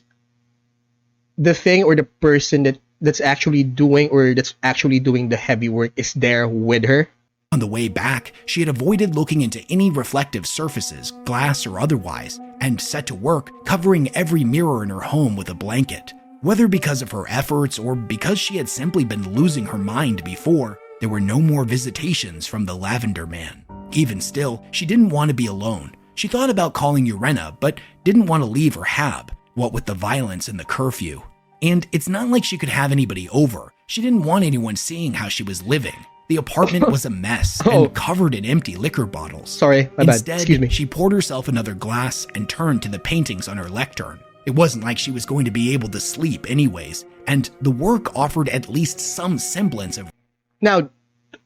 the thing or the person that's actually doing the heavy work is there with her. On the way back, she had avoided looking into any reflective surfaces, glass or otherwise, and set to work covering every mirror in her home with a blanket. Whether because of her efforts or because she had simply been losing her mind before, there were no more visitations from the Lavender Man. Even still, she didn't want to be alone. She thought about calling Urena, but didn't want to leave her hab, what with the violence and the curfew. And it's not like she could have anybody over. She didn't want anyone seeing how she was living. The apartment was a mess and covered in empty liquor bottles. Sorry, my bad. Instead, Excuse me. she poured herself another glass and turned to the paintings on her lectern. It wasn't like she was going to be able to sleep anyways, and the work offered at least some semblance of... Now,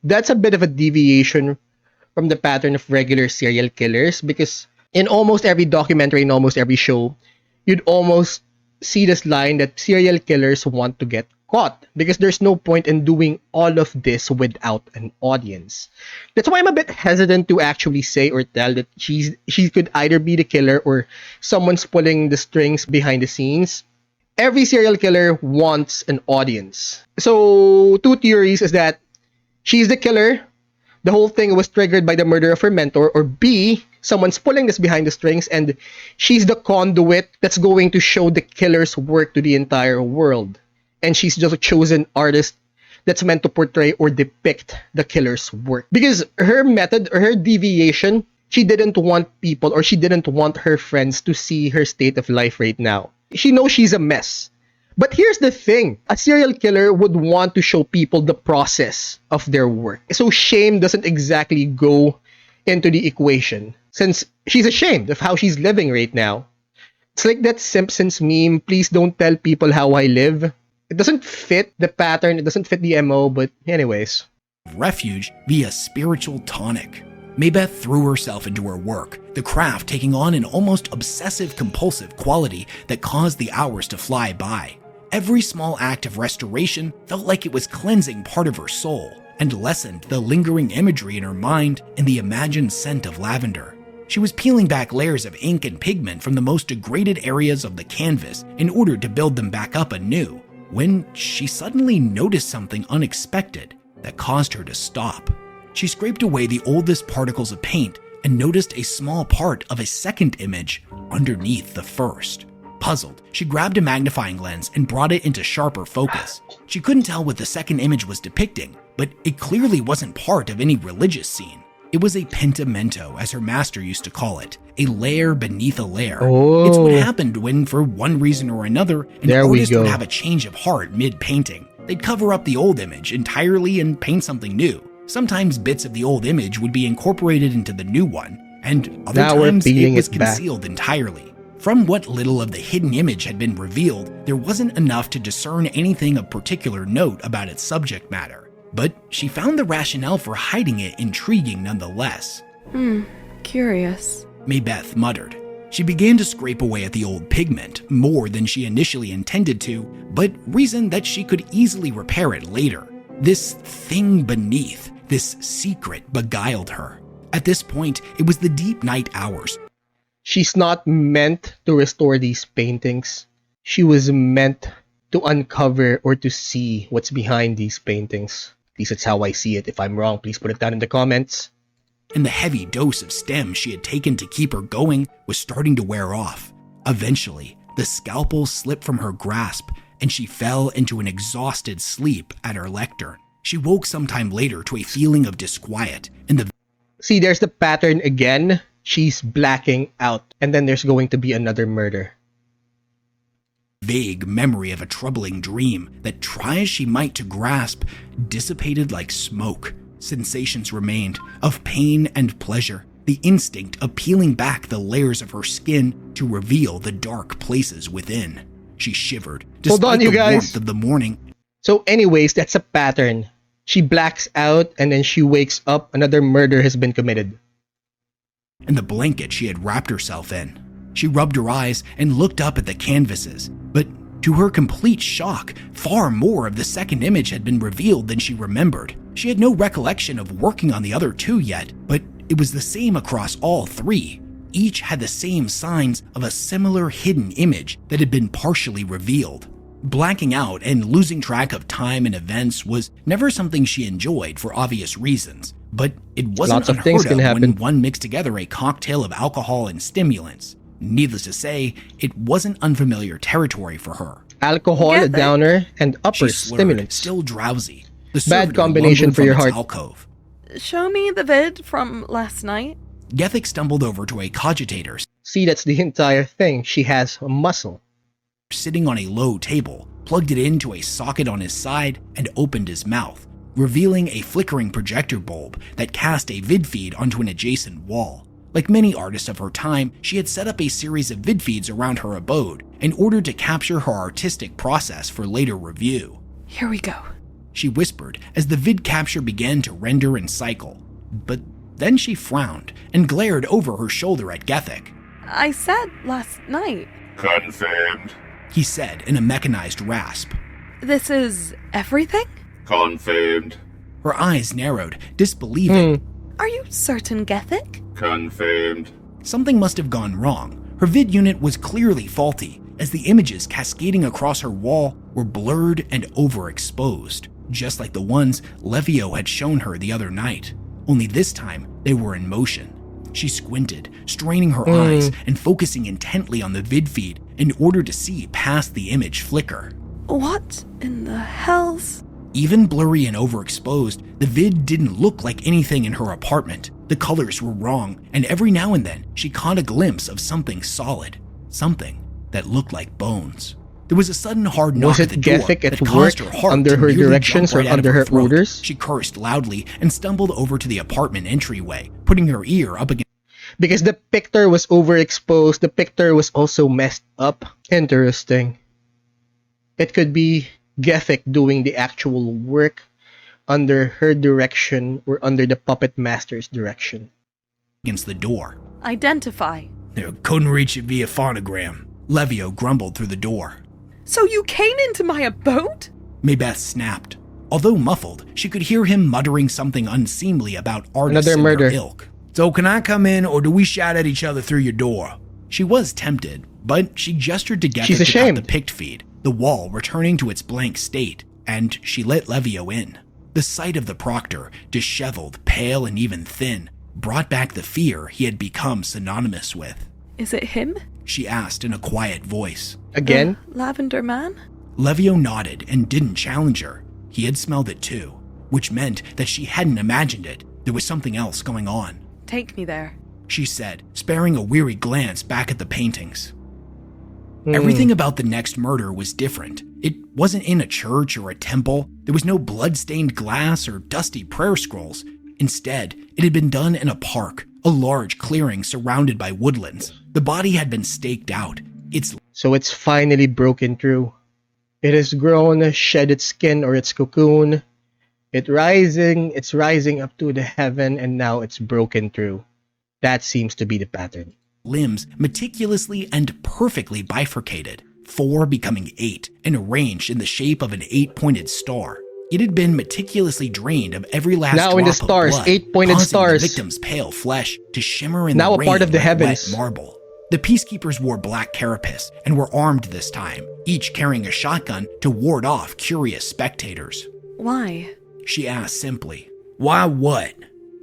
that's a bit of a deviation from the pattern of regular serial killers, because in almost every documentary, in almost every show, you'd almost see this line that serial killers want to get caught because there's no point in doing all of this without an audience. That's why I'm a bit hesitant to actually say or tell that she could either be the killer or someone's pulling the strings behind the scenes. Every serial killer wants an audience. So, two theories is that she's the killer, the whole thing was triggered by the murder of her mentor, or B, someone's pulling this behind the strings and she's the conduit that's going to show the killer's work to the entire world. And she's just a chosen artist that's meant to portray or depict the killer's work. Because her method or her deviation, she didn't want people or she didn't want her friends to see her state of life right now. She knows she's a mess. But here's the thing, a serial killer would want to show people the process of their work. So shame doesn't exactly go into the equation since she's ashamed of how she's living right now. It's like that Simpsons meme, please don't tell people how I live. It doesn't fit the pattern, it doesn't fit the MO, but anyways. Refuge via spiritual tonic. Maybeth threw herself into her work, the craft taking on an almost obsessive-compulsive quality that caused the hours to fly by. Every small act of restoration felt like it was cleansing part of her soul and lessened the lingering imagery in her mind and the imagined scent of lavender. She was peeling back layers of ink and pigment from the most degraded areas of the canvas in order to build them back up anew, when she suddenly noticed something unexpected that caused her to stop. She scraped away the oldest particles of paint and noticed a small part of a second image underneath the first. Puzzled, she grabbed a magnifying lens and brought it into sharper focus. She couldn't tell what the second image was depicting, but it clearly wasn't part of any religious scene. It was a pentimento, as her master used to call it, a layer beneath a layer. Oh. It's what happened when, for one reason or another, an artist would have a change of heart mid-painting. They'd cover up the old image entirely and paint something new. Sometimes bits of the old image would be incorporated into the new one, and other times it was concealed entirely. From what little of the hidden image had been revealed, there wasn't enough to discern anything of particular note about its subject matter. But she found the rationale for hiding it intriguing nonetheless. Curious. Maybeth muttered. She began to scrape away at the old pigment, more than she initially intended to, but reasoned that she could easily repair it later. This thing beneath, this secret beguiled her. At this point, it was the deep night hours. She's not meant to restore these paintings. She was meant to uncover or to see what's behind these paintings. At least it's how I see it. If I'm wrong, please put it down in the comments. And the heavy dose of stem she had taken to keep her going was starting to wear off. Eventually, the scalpel slipped from her grasp and she fell into an exhausted sleep at her lectern. She woke sometime later to a feeling of disquiet and the... See, there's the pattern again. She's blacking out and then there's going to be another murder. Vague memory of a troubling dream that, try as she might to grasp, dissipated like smoke. Sensations remained of pain and pleasure, the instinct of peeling back the layers of her skin to reveal the dark places within. She shivered, despite the warmth of the morning. So anyways, that's a pattern. She blacks out and then she wakes up, another murder has been committed. And the blanket she had wrapped herself in. She rubbed her eyes and looked up at the canvases, but to her complete shock, far more of the second image had been revealed than she remembered. She had no recollection of working on the other two yet, but it was the same across all three. Each had the same signs of a similar hidden image that had been partially revealed. Blacking out and losing track of time and events was never something she enjoyed for obvious reasons, But it wasn't Lots of things unheard can of when happen. one mixed together a cocktail of alcohol and stimulants. Needless to say, it wasn't unfamiliar territory for her. Alcohol, a Get that? downer, and She upper slurred, stimulants. still drowsy. The Bad servitor combination lumbered for from your its heart. alcove. Show me the vid from last night. Gethic stumbled over to a cogitator See, that's the entire thing. She has a muscle. sitting on a low table, plugged it into a socket on his side, and opened his mouth, revealing a flickering projector bulb that cast a vid feed onto an adjacent wall. Like many artists of her time, she had set up a series of vid feeds around her abode in order to capture her artistic process for later review. Here we go. She whispered as the vid capture began to render and cycle. But then she frowned and glared over her shoulder at Gethic. I said last night. Confirmed. He said in a mechanized rasp. This is everything? Confirmed. Her eyes narrowed, disbelieving. Are you certain, Gethic? Confirmed. Something must have gone wrong. Her vid unit was clearly faulty, as the images cascading across her wall were blurred and overexposed, just like the ones Levio had shown her the other night. Only this time, they were in motion. She squinted, straining her eyes and focusing intently on the vid feed in order to see past the image flicker. What in the hell's... Even blurry and overexposed, the vid didn't look like anything in her apartment. The colors were wrong, and every now and then she caught a glimpse of something solid, something that looked like bones. There was a sudden hard knock Was at it the door Gethic that at caused work her heart under to her nearly directions jump or right out of under her throat. orders? She cursed loudly and stumbled over to the apartment entryway, putting her ear up against Because the picture was overexposed, the picture was also messed up. Interesting. It could be Gethic doing the actual work under her direction or under the puppet master's direction. the door. Identify. Couldn't reach it via phonogram. Levio grumbled through the door. So you came into my abode? Maybeth snapped. Although muffled, she could hear him muttering something unseemly about artists Another in murder. her ilk. So can I come in, or do we shout at each other through your door? She was tempted, but she gestured to Gethic She's to cut ashamed. the pict feed, the wall returning to its blank state, and she let Levio in. The sight of the proctor, disheveled, pale, and even thin, brought back the fear he had become synonymous with. Is it him? She asked in a quiet voice. Again? The Lavender Man? Levio nodded and didn't challenge her. He had smelled it too, which meant that she hadn't imagined it. There was something else going on. Take me there. She said, sparing a weary glance back at the paintings. Everything about the next murder was different. It wasn't in a church or a temple. There was no blood-stained glass or dusty prayer scrolls. Instead, it had been done in a park, a large clearing surrounded by woodlands. The body had been staked out. So it's finally broken through. It has grown, shed its skin or its cocoon. It's rising up to the heaven, and now it's broken through. That seems to be the pattern. limbs meticulously and perfectly bifurcated, 4 becoming 8 and arranged in the shape of an 8-pointed star. It had been meticulously drained of every last Now drop in the of stars, blood, 8-pointed causing stars. the victim's pale flesh to shimmer in Now the a rain part of the like heavens. wet marble. The peacekeepers wore black carapace and were armed this time, each carrying a shotgun to ward off curious spectators. Why? She asked simply. Why what?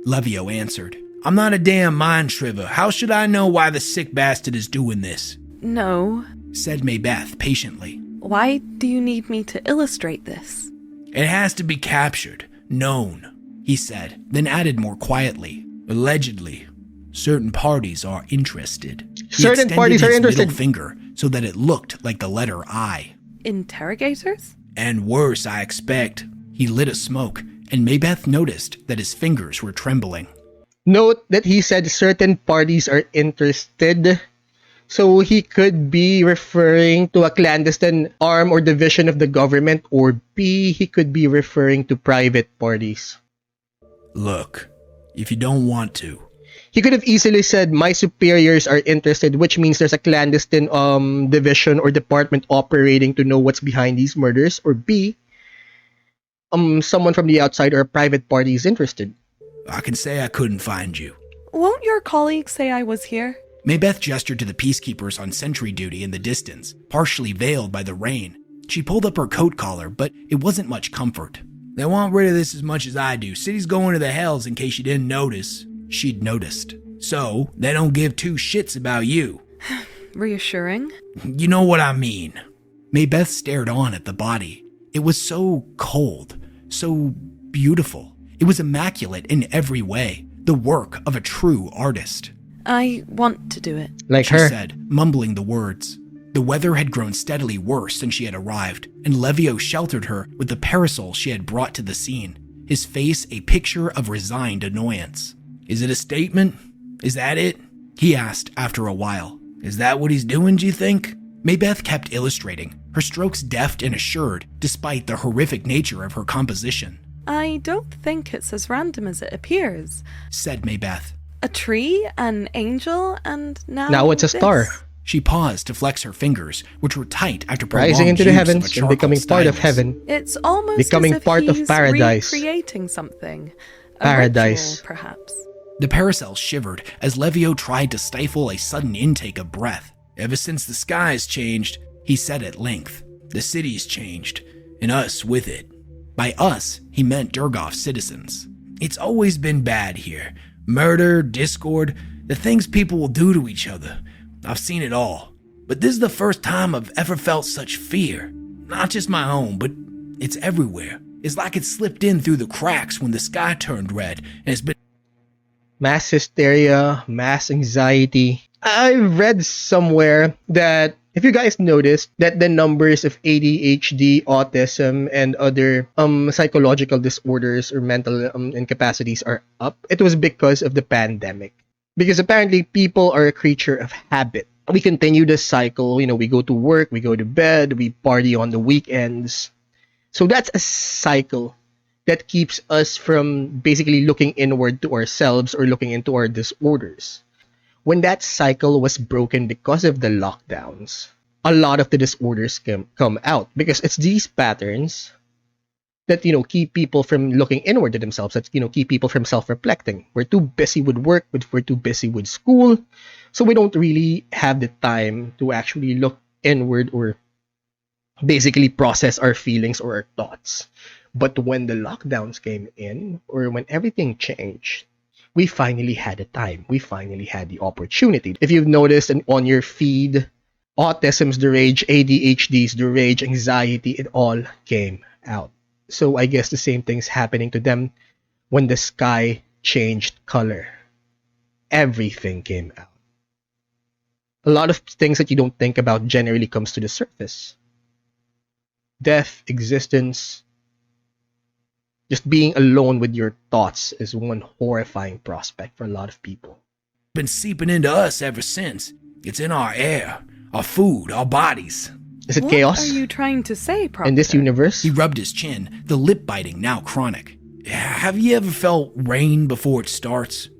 Levio answered. I'm not a damn mind shriver. How should I know why the sick bastard is doing this? No. Said Maybeth patiently. Why do you need me to illustrate this? It has to be captured, known. He said, then added more quietly. Allegedly, certain parties are interested. He Certain extended parties are his interested. middle finger so that it looked like the letter I. Interrogators? And worse, I expect. He lit a smoke, and Maybeth noticed that his fingers were trembling. Note that he said certain parties are interested. So he could be referring to a clandestine arm or division of the government, or B, he could be referring to private parties. Look, if you don't want to, He could have easily said, my superiors are interested, which means there's a clandestine division or department operating to know what's behind these murders, or B, someone from the outside or a private party is interested. I can say I couldn't find you. Won't your colleague say I was here? Maybeth gestured to the peacekeepers on sentry duty in the distance, partially veiled by the rain. She pulled up her coat collar, but it wasn't much comfort. They want rid of this as much as I do. City's going to the hells in case you didn't notice. She'd noticed. So, they don't give two shits about you. Reassuring. You know what I mean. Maybeth stared on at the body. It was so cold, so beautiful. It was immaculate in every way, the work of a true artist. I want to do it. Like She her. said, mumbling the words. The weather had grown steadily worse since she had arrived, and Levio sheltered her with the parasol she had brought to the scene, his face a picture of resigned annoyance. Is it a statement? Is that it? He asked after a while. Is that what he's doing, do you think? Maybeth kept illustrating, her strokes deft and assured despite the horrific nature of her composition. I don't think it's as random as it appears. Said Maybeth. A tree, an angel, and Now it's a this. star. She paused to flex her fingers, which were tight after prolonged Rising into the use of a heavens and charcoal becoming part of stylus. heaven. It's almost Becoming as if part of he's paradise. recreating something. A Paradise. ritual, perhaps. The parasol shivered as Levio tried to stifle a sudden intake of breath. Ever since the skies changed, he said at length, the city's changed, and us with it. By us, he meant Durgoff's citizens. It's always been bad here. Murder, discord, the things people will do to each other. I've seen it all. But this is the first time I've ever felt such fear. Not just my own, but it's everywhere. It's like it slipped in through the cracks when the sky turned red, and it's been Mass hysteria, mass anxiety. I read somewhere that if you guys noticed that the numbers of ADHD, autism, and other psychological disorders or mental incapacities are up, it was because of the pandemic. Because apparently people are a creature of habit. We continue the cycle, we go to work, we go to bed, we party on the weekends. So that's a cycle that keeps us from basically looking inward to ourselves or looking into our disorders. When that cycle was broken because of the lockdowns, a lot of the disorders come out because it's these patterns that keep people from looking inward to themselves, that keep people from self-reflecting. We're too busy with work, we're too busy with school, so we don't really have the time to actually look inward or basically process our feelings or our thoughts. But when the lockdowns came in, or when everything changed, we finally had the time. We finally had the opportunity. If you've noticed on your feed, autism's the rage, ADHD's the rage, anxiety, it all came out. So I guess the same thing's happening to them when the sky changed color. Everything came out. A lot of things that you don't think about generally comes to the surface. Death, existence, just being alone with your thoughts is one horrifying prospect for a lot of people. seeping into us ever since. It's in our air, our food, our bodies. Is it What chaos are you trying to say, Proctor? in this universe? He rubbed his chin, the lip biting now chronic. Have you ever felt rain before it starts?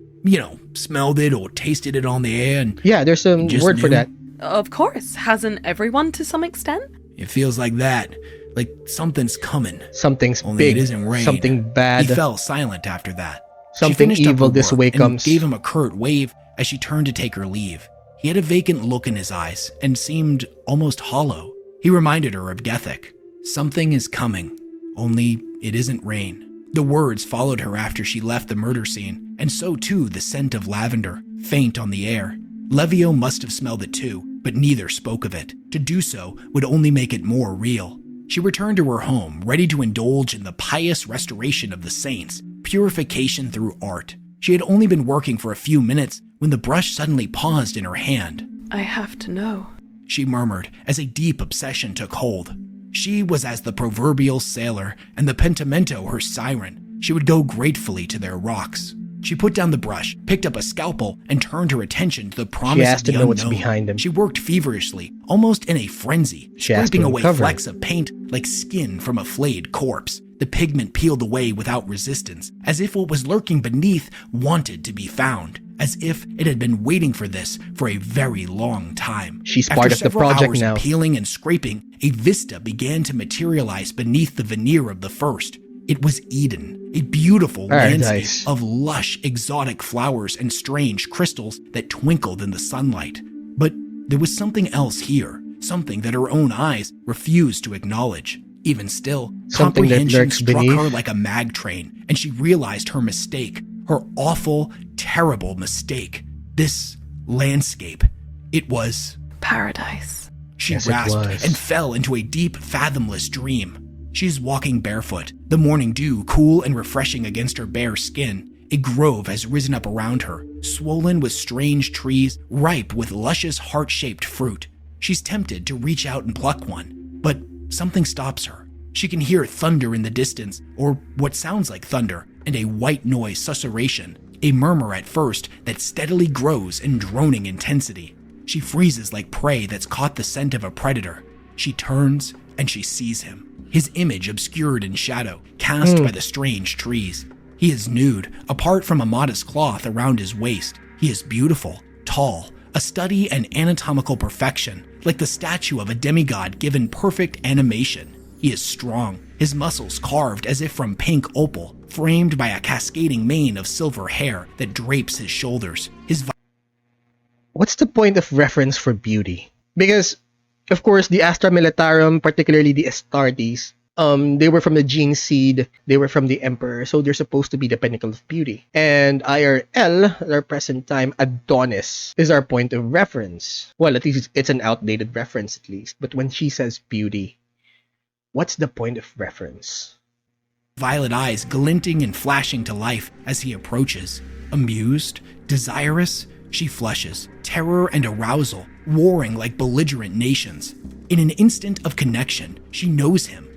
Smelled it or tasted it on the air and Yeah, there's a just word for knew? that. Of course. Hasn't everyone to some extent? It feels like that, like something's coming. Something's Only big, it isn't rain. something bad, He fell silent after that. She something finished up evil her this work way and comes. gave him a curt wave as she turned to take her leave. He had a vacant look in his eyes and seemed almost hollow. He reminded her of Gethic. Something is coming, only it isn't rain. The words followed her after she left the murder scene, and so too the scent of lavender, faint on the air. Levio must have smelled it too, but neither spoke of it. To do so would only make it more real. She returned to her home, ready to indulge in the pious restoration of the saints, purification through art. She had only been working for a few minutes when the brush suddenly paused in her hand. I have to know. She murmured as a deep obsession took hold. She was as the proverbial sailor, and the Pentimento her siren. She would go gratefully to their rocks. She put down the brush, picked up a scalpel, and turned her attention to the promise has of to the know what's unknown. behind them. She worked feverishly, almost in a frenzy, She has to scraping away uncover it. flecks of paint like skin from a flayed corpse. The pigment peeled away without resistance, as if what was lurking beneath wanted to be found, as if it had been waiting for this for a very long time. She's After part of the several project hours now. of peeling and scraping, a vista began to materialize beneath the veneer of the first. It was Eden, a beautiful Paradise. landscape of lush, exotic flowers and strange crystals that twinkled in the sunlight. But there was something else here, something that her own eyes refused to acknowledge. Even still, Something that comprehension lurks struck beneath. her like a mag train, and she realized her mistake, her awful, terrible mistake. This landscape, it was... Paradise. She Yes, it rasped was. and fell into a deep, fathomless dream. She's walking barefoot, the morning dew cool and refreshing against her bare skin. A grove has risen up around her, swollen with strange trees, ripe with luscious heart-shaped fruit. She's tempted to reach out and pluck one, but something stops her. She can hear thunder in the distance, or what sounds like thunder, and a white noise susurration, a murmur at first that steadily grows in droning intensity. She freezes like prey that's caught the scent of a predator. She turns and she sees him, his image obscured in shadow, cast by the strange trees. He is nude, apart from a modest cloth around his waist. He is beautiful, tall, a study and anatomical perfection, like the statue of a demigod given perfect animation. He is strong, his muscles carved as if from pink opal, framed by a cascading mane of silver hair that drapes his shoulders. His What's the point of reference for beauty? Because, of course, the Astra Militarum, particularly the Astartes, they were from the gene seed, they were from the Emperor, so they're supposed to be the pinnacle of beauty. And IRL, at our present time, Adonis, is our point of reference. Well, at least it's an outdated reference at least. But when she says beauty, what's the point of reference? violet eyes glinting and flashing to life as he approaches. Amused, desirous, she flushes, terror and arousal warring like belligerent nations. In an instant of connection, she knows him.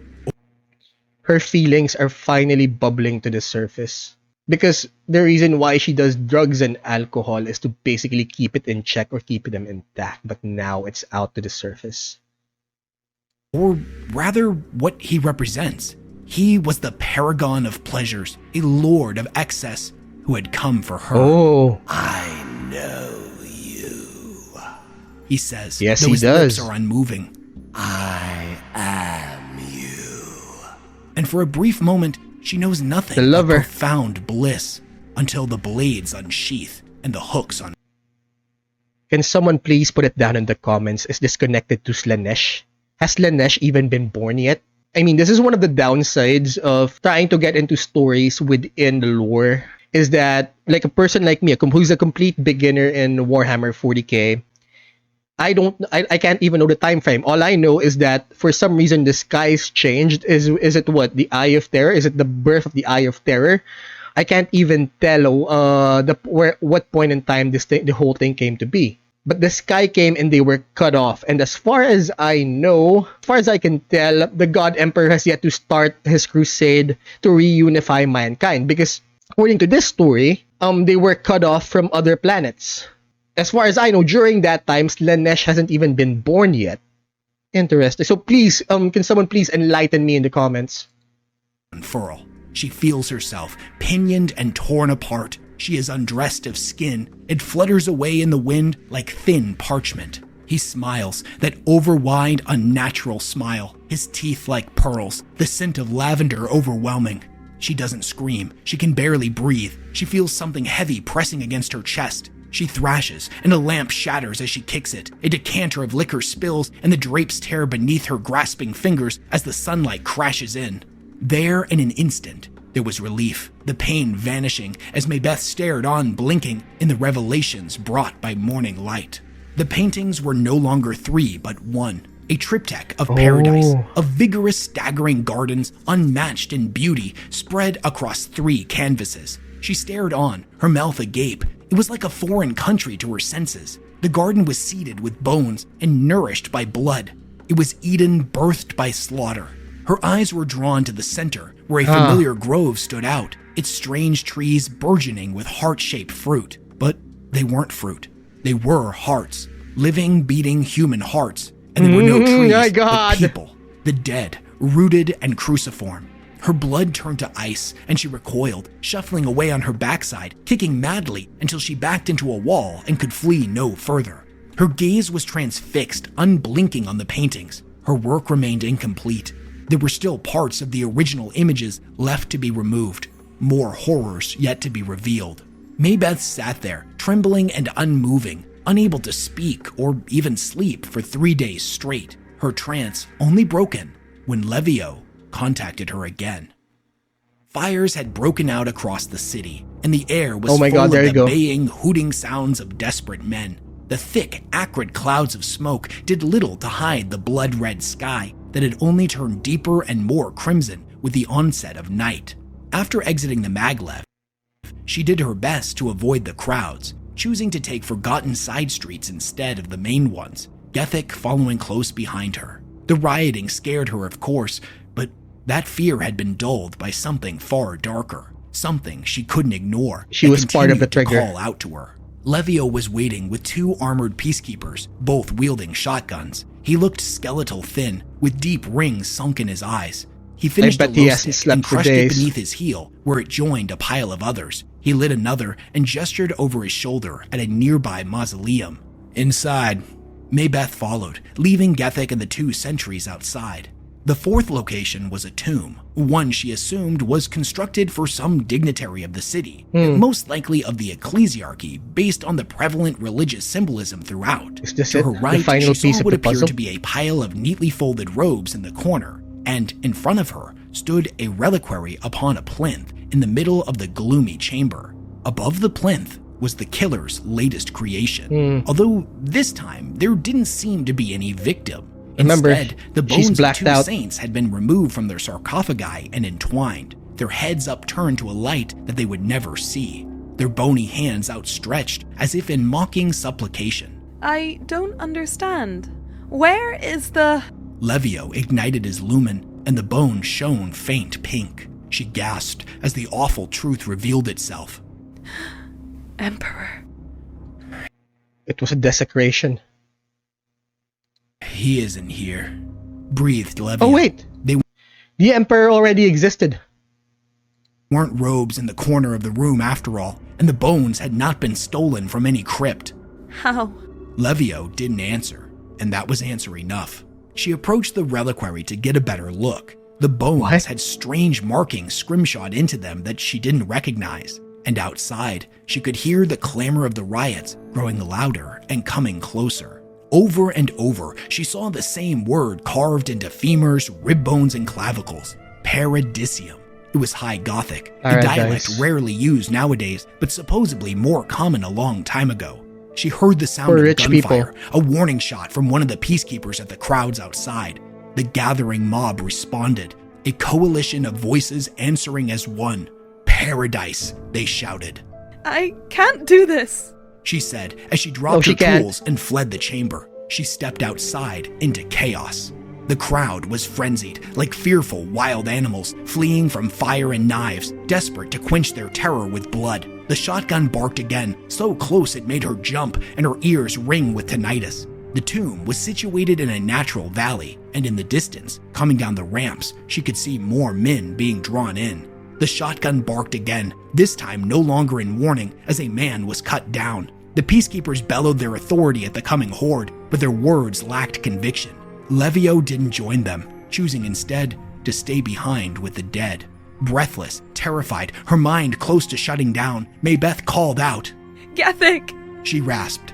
Her feelings are finally bubbling to the surface. Because the reason why she does drugs and alcohol is to basically keep it in check or keep them intact, but now it's out to the surface. Or rather, what he represents. He was the paragon of pleasures, a lord of excess who had come for her. Oh, I know you, he says, Yes, though he his does. lips are unmoving. I am you. And for a brief moment, she knows nothing The but lover. profound bliss until the blades unsheath and the hooks on. can someone please put it down in the comments? Is this connected to Slanesh? Has Slanesh even been born yet? I mean, this is one of the downsides of trying to get into stories within the lore, is that like a person like me, who's a complete beginner in Warhammer 40K, I can't even know the time frame. All I know is that for some reason the skies changed. Is it what? The Eye of Terror? Is it the birth of the Eye of Terror? I can't even tell what point in time the whole thing came to be. But the sky came and they were cut off. And as far as I know, as far as I can tell, the God Emperor has yet to start his crusade to reunify mankind. Because according to this story, they were cut off from other planets. As far as I know, during that time, Slanesh hasn't even been born yet. Interesting. So please, can someone please enlighten me in the comments? Unfurl. She feels herself pinioned and torn apart. She is undressed of skin. It flutters away in the wind like thin parchment. He smiles, that overwide, unnatural smile, his teeth like pearls, the scent of lavender overwhelming. She doesn't scream. She can barely breathe. She feels something heavy pressing against her chest. She thrashes, and a lamp shatters as she kicks it. A decanter of liquor spills, and the drapes tear beneath her grasping fingers as the sunlight crashes in. There, in an instant, there was relief, the pain vanishing as Maybeth stared on blinking in the revelations brought by morning light. The paintings were no longer three, but one. A triptych of paradise, of vigorous, staggering gardens, unmatched in beauty, spread across three canvases. She stared on, her mouth agape. It was like a foreign country to her senses. The garden was seeded with bones and nourished by blood. It was Eden birthed by slaughter. Her eyes were drawn to the center, where a familiar grove stood out, its strange trees burgeoning with heart-shaped fruit. But they weren't fruit. They were hearts, living, beating human hearts. And there were no trees, my God. but people, the dead, rooted and cruciform. Her blood turned to ice, and she recoiled, shuffling away on her backside, kicking madly until she backed into a wall and could flee no further. Her gaze was transfixed, unblinking on the paintings. Her work remained incomplete. There were still parts of the original images left to be removed, more horrors yet to be revealed. Maybeth sat there, trembling and unmoving, unable to speak or even sleep for 3 days straight, her trance only broken when Levio contacted her again. Fires had broken out across the city, and the air was Oh my full God, there of you the go. baying, hooting sounds of desperate men. The thick, acrid clouds of smoke did little to hide the blood-red sky that had only turned deeper and more crimson with the onset of night. After exiting the maglev, she did her best to avoid the crowds, choosing to take forgotten side streets instead of the main ones, Gethic following close behind her. The rioting scared her, of course, but that fear had been dulled by something far darker, something she couldn't ignore. She that was part of the continued to trigger. call out to her. Levio was waiting with 2 armored peacekeepers, both wielding shotguns. He looked skeletal thin, with deep rings sunk in his eyes. He finished a bet he glow hasn't stick slept and for crushed it days. beneath his heel, where it joined a pile of others. He lit another and gestured over his shoulder at a nearby mausoleum. Inside, Maybeth followed, leaving Gethic and the 2 sentries outside. The 4th location was a tomb, one she assumed was constructed for some dignitary of the city, most likely of the ecclesiarchy, based on the prevalent religious symbolism throughout. Is this To it? her The right, final she piece saw of what the appeared puzzle? to be a pile of neatly folded robes in the corner, and in front of her stood a reliquary upon a plinth in the middle of the gloomy chamber. Above the plinth was the killer's latest creation, although this time there didn't seem to be any victim. Remember, Instead, the she's bones of blacked 2 out. saints had been removed from their sarcophagi and entwined, their heads upturned to a light that they would never see, their bony hands outstretched as if in mocking supplication. I don't understand. Where is the... Levio ignited his lumen, and the bone shone faint pink. She gasped as the awful truth revealed itself. Emperor? It was a desecration. He isn't here, breathed Levio. Oh wait, They the Emperor already existed. weren't robes in the corner of the room after all, and the bones had not been stolen from any crypt. How? Levio didn't answer, and that was answer enough. She approached the reliquary to get a better look. The bones What? had strange markings scrimshawed into them that she didn't recognize, and outside, she could hear the clamor of the riots growing louder and coming closer. Over and over, she saw the same word carved into femurs, rib bones, and clavicles: paradisium. It was High Gothic, a Paradise. dialect rarely used nowadays, but supposedly more common a long time ago. She heard the sound For of rich gunfire, people. a warning shot from one of the peacekeepers at the crowds outside. The gathering mob responded, a coalition of voices answering as one. Paradise, they shouted. I can't do this. She said as she dropped No, she her can't. tools and fled the chamber. She stepped outside into chaos. The crowd was frenzied, like fearful wild animals, fleeing from fire and knives, desperate to quench their terror with blood. The shotgun barked again, so close it made her jump and her ears ring with tinnitus. The tomb was situated in a natural valley, and in the distance, coming down the ramps, she could see more men being drawn in. The shotgun barked again, this time no longer in warning, as a man was cut down. The peacekeepers bellowed their authority at the coming horde, but their words lacked conviction. Levio didn't join them, choosing instead to stay behind with the dead. Breathless, terrified, her mind close to shutting down, Maybeth called out. Gethic, She rasped.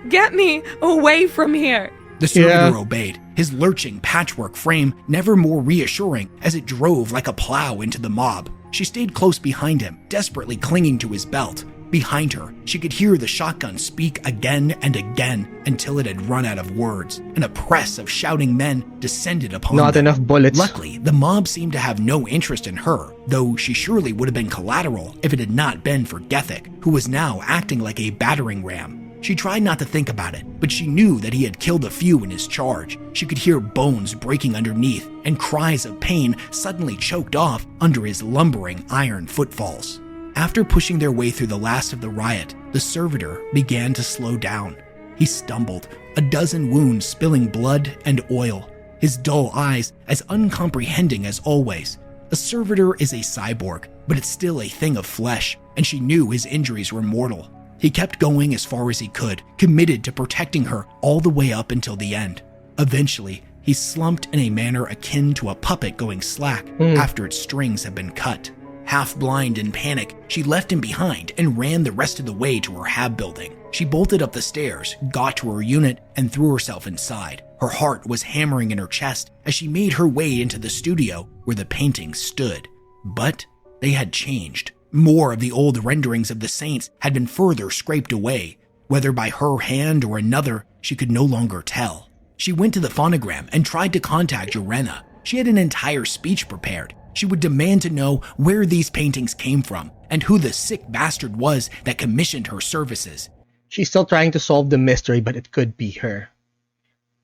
get me away from here. The servitor Yeah. obeyed, his lurching patchwork frame never more reassuring as it drove like a plow into the mob. She stayed close behind him, desperately clinging to his belt. Behind her, she could hear the shotgun speak again and again until it had run out of words, and a press of shouting men descended upon Not them. enough bullets. Luckily, the mob seemed to have no interest in her, though she surely would have been collateral if it had not been for Gethic, who was now acting like a battering ram. She tried not to think about it, but she knew that he had killed a few in his charge. She could hear bones breaking underneath, and cries of pain suddenly choked off under his lumbering iron footfalls. After pushing their way through the last of the riot, the servitor began to slow down. He stumbled, a dozen wounds spilling blood and oil, his dull eyes as uncomprehending as always. A servitor is a cyborg, but it's still a thing of flesh, and she knew his injuries were mortal. He kept going as far as he could, committed to protecting her all the way up until the end. Eventually, he slumped in a manner akin to a puppet going slack after its strings had been cut. Half blind in panic, she left him behind and ran the rest of the way to her hab building. She bolted up the stairs, got to her unit, and threw herself inside. Her heart was hammering in her chest as she made her way into the studio where the paintings stood. But they had changed. More of the old renderings of the saints had been further scraped away. Whether by her hand or another, she could no longer tell. She went to the phonogram and tried to contact Yorena. She had an entire speech prepared. She would demand to know where these paintings came from and who the sick bastard was that commissioned her services. She's still trying to solve the mystery, but it could be her.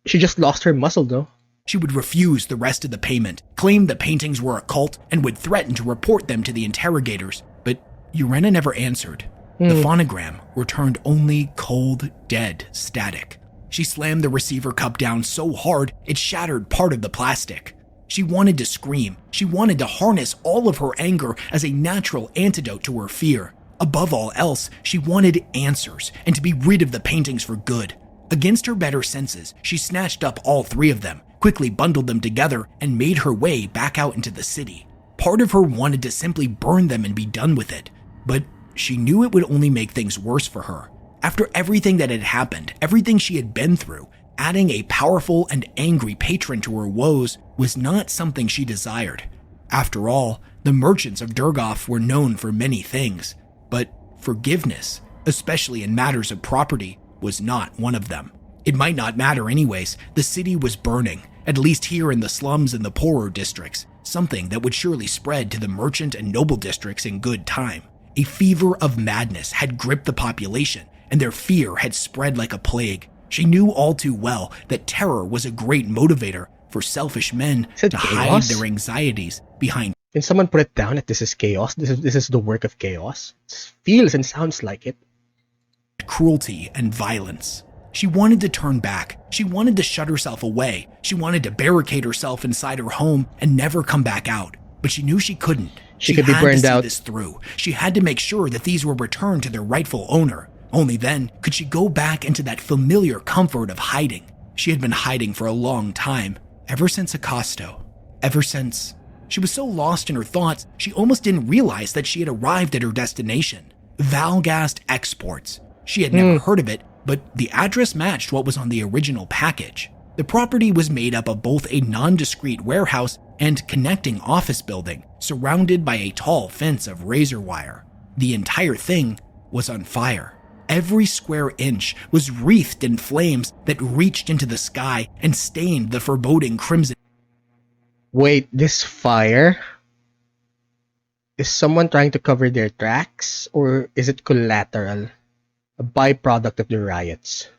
She just lost her muscle, though. She would refuse the rest of the payment, claim the paintings were a cult, and would threaten to report them to the interrogators. But Yorena never answered. The phonogram returned only cold, dead static. She slammed the receiver cup down so hard it shattered part of the plastic. She wanted to scream. She wanted to harness all of her anger as a natural antidote to her fear. Above all else, she wanted answers and to be rid of the paintings for good. Against her better senses, she snatched up all three of them, quickly bundled them together, and made her way back out into the city. Part of her wanted to simply burn them and be done with it, but she knew it would only make things worse for her. After everything that had happened, everything she had been through, adding a powerful and angry patron to her woes was not something she desired. After all, the merchants of Durgoff were known for many things, but forgiveness, especially in matters of property, was not one of them. It might not matter anyways. The city was burning, at least here in the slums and the poorer districts, something that would surely spread to the merchant and noble districts in good time. A fever of madness had gripped the population, and their fear had spread like a plague. She knew all too well that terror was a great motivator for selfish men Is it to hide chaos? their anxieties behind Can someone put it down that this is chaos? This is the work of chaos? It feels and sounds like it. cruelty and violence. She wanted to turn back. She wanted to shut herself away. She wanted to barricade herself inside her home and never come back out. But she knew she couldn't. She could be burned had to out. see this through. She had to make sure that these were returned to their rightful owner. Only then could she go back into that familiar comfort of hiding. She had been hiding for a long time, ever since Acosto. Ever since. She was so lost in her thoughts, she almost didn't realize that she had arrived at her destination. Valgast Exports. She had never heard of it, but the address matched what was on the original package. The property was made up of both a nondiscrete warehouse and connecting office building, surrounded by a tall fence of razor wire. The entire thing was on fire. Every square inch was wreathed in flames that reached into the sky and stained the foreboding crimson. Wait, this fire? Is someone trying to cover their tracks? Or is it collateral? A byproduct of the riots?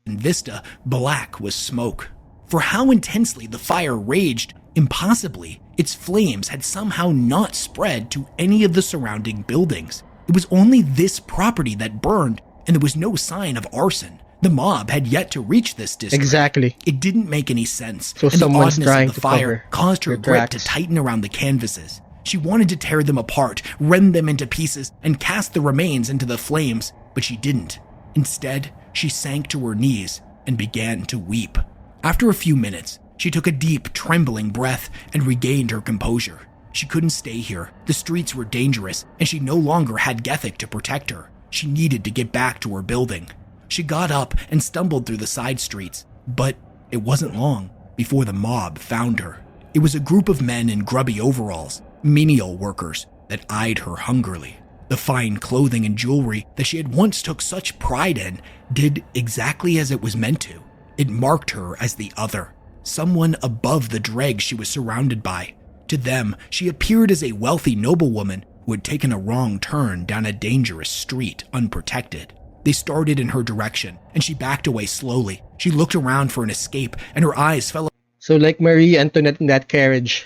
Vista black was smoke. For how intensely the fire raged, impossibly, its flames had somehow not spread to any of the surrounding buildings. It was only this property that burned, and there was no sign of arson. The mob had yet to reach this district. Exactly. It didn't make any sense, So and the someone's oddness trying of the to fire cover caused her their grip tracks. to tighten around the canvases. She wanted to tear them apart, rend them into pieces, and cast the remains into the flames, but she didn't. Instead, she sank to her knees and began to weep. After a few minutes, she took a deep, trembling breath and regained her composure. She couldn't stay here. The streets were dangerous, and she no longer had Gethic to protect her. She needed to get back to her building. She got up and stumbled through the side streets, but it wasn't long before the mob found her. It was a group of men in grubby overalls, menial workers, that eyed her hungrily. The fine clothing and jewelry that she had once took such pride in did exactly as it was meant to. It marked her as the other, someone above the dregs she was surrounded by. To them, she appeared as a wealthy noblewoman who had taken a wrong turn down a dangerous street unprotected. They started in her direction, and she backed away slowly. She looked around for an escape, and her eyes fell So like Marie Antoinette in that carriage.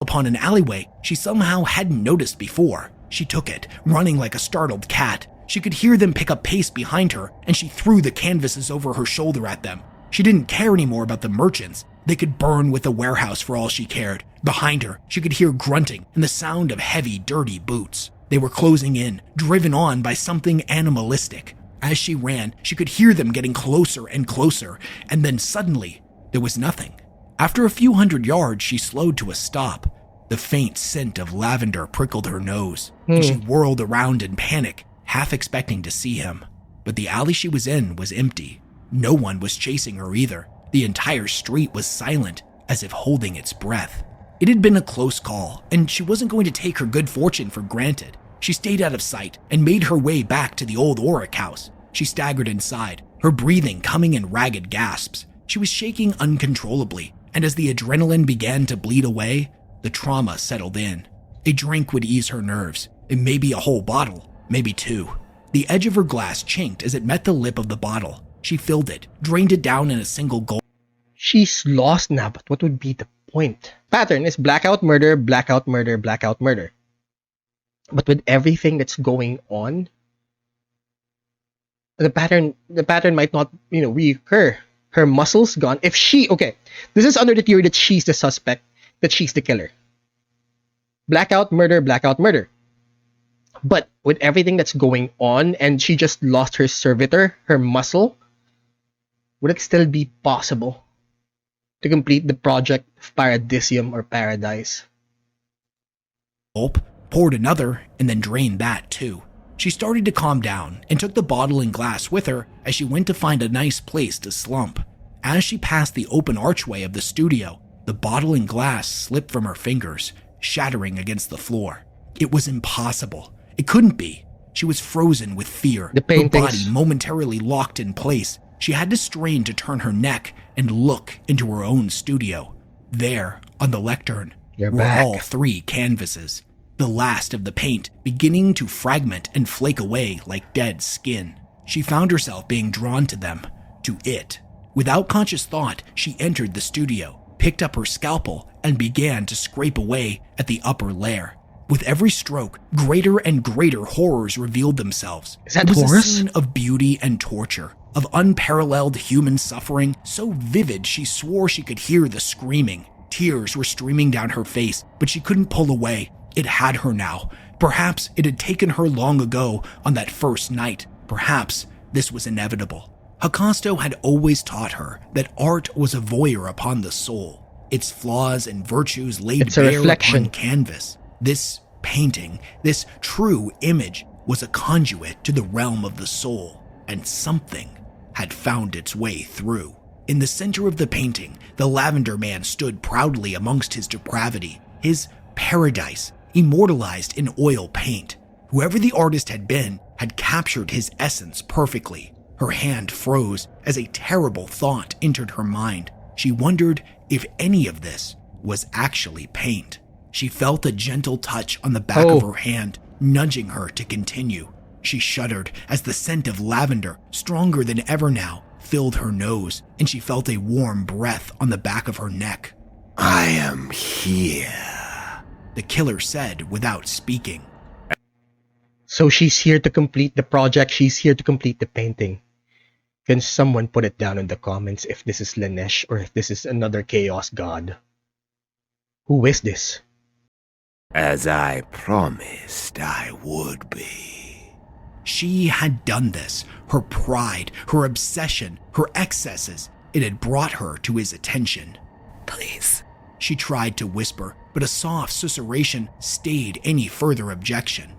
upon an alleyway she somehow hadn't noticed before. She took it, running like a startled cat. She could hear them pick up pace behind her, and she threw the canvases over her shoulder at them. She didn't care anymore about the merchants. They could burn with the warehouse for all she cared. Behind her, she could hear grunting and the sound of heavy, dirty boots. They were closing in, driven on by something animalistic. As she ran, she could hear them getting closer and closer, and then suddenly, there was nothing. After a few hundred yards, she slowed to a stop. The faint scent of lavender prickled her nose, and she whirled around in panic, half expecting to see him. But the alley she was in was empty. No one was chasing her either. The entire street was silent, as if holding its breath. It had been a close call, and she wasn't going to take her good fortune for granted. She stayed out of sight and made her way back to the old Auric house. She staggered inside, her breathing coming in ragged gasps. She was shaking uncontrollably, and as the adrenaline began to bleed away, the trauma settled in. A drink would ease her nerves, and maybe a whole bottle, maybe two. The edge of her glass chinked as it met the lip of the bottle. She filled it, drained it down in a single gulp. She's lost now, but what would be the point? Pattern is blackout murder, blackout murder, blackout murder. But with everything that's going on, the pattern might not, reoccur. Her muscles gone. If she, okay, this is under the theory that she's the suspect, that she's the killer. Blackout murder, blackout murder. But with everything that's going on and she just lost her servitor, her muscle, would it still be possible to complete the project of Paradisium or Paradise? Poured another, and then drained that too. She started to calm down and took the bottle and glass with her as she went to find a nice place to slump. As she passed the open archway of the studio, the bottle and glass slipped from her fingers, shattering against the floor. It was impossible. It couldn't be. She was frozen with fear. The her paintings. body momentarily locked in place. She had to strain to turn her neck and look into her own studio. There, on the lectern, You're were back. all three canvases. The last of the paint beginning to fragment and flake away like dead skin. She found herself being drawn to them, to it. Without conscious thought, she entered the studio, picked up her scalpel, and began to scrape away at the upper layer. With every stroke, greater and greater horrors revealed themselves. Is that it was Horus? a scene of beauty and torture, of unparalleled human suffering, so vivid she swore she could hear the screaming. Tears were streaming down her face, but she couldn't pull away. It had her now. Perhaps it had taken her long ago on that first night. Perhaps this was inevitable. Hakasto had always taught her that art was a voyeur upon the soul, its flaws and virtues laid It's a bare reflection. upon canvas. This painting, this true image, was a conduit to the realm of the soul, and something had found its way through. In the center of the painting, the Lavender Man stood proudly amongst his depravity, his paradise, immortalized in oil paint. Whoever the artist had been had captured his essence perfectly. Her hand froze as a terrible thought entered her mind. She wondered if any of this was actually paint. She felt a gentle touch on the back of her hand, nudging her to continue. She shuddered as the scent of lavender, stronger than ever now, filled her nose, and she felt a warm breath on the back of her neck. I am here, the killer said without speaking. So she's here to complete the project. She's here to complete the painting. Can someone put it down in the comments if this is Lanesh or if this is another chaos god? Who is this? as I promised I would be. She had done this. Her pride, her obsession, her excesses, it had brought her to his attention. Please. She tried to whisper, but a soft susurration stayed any further objection.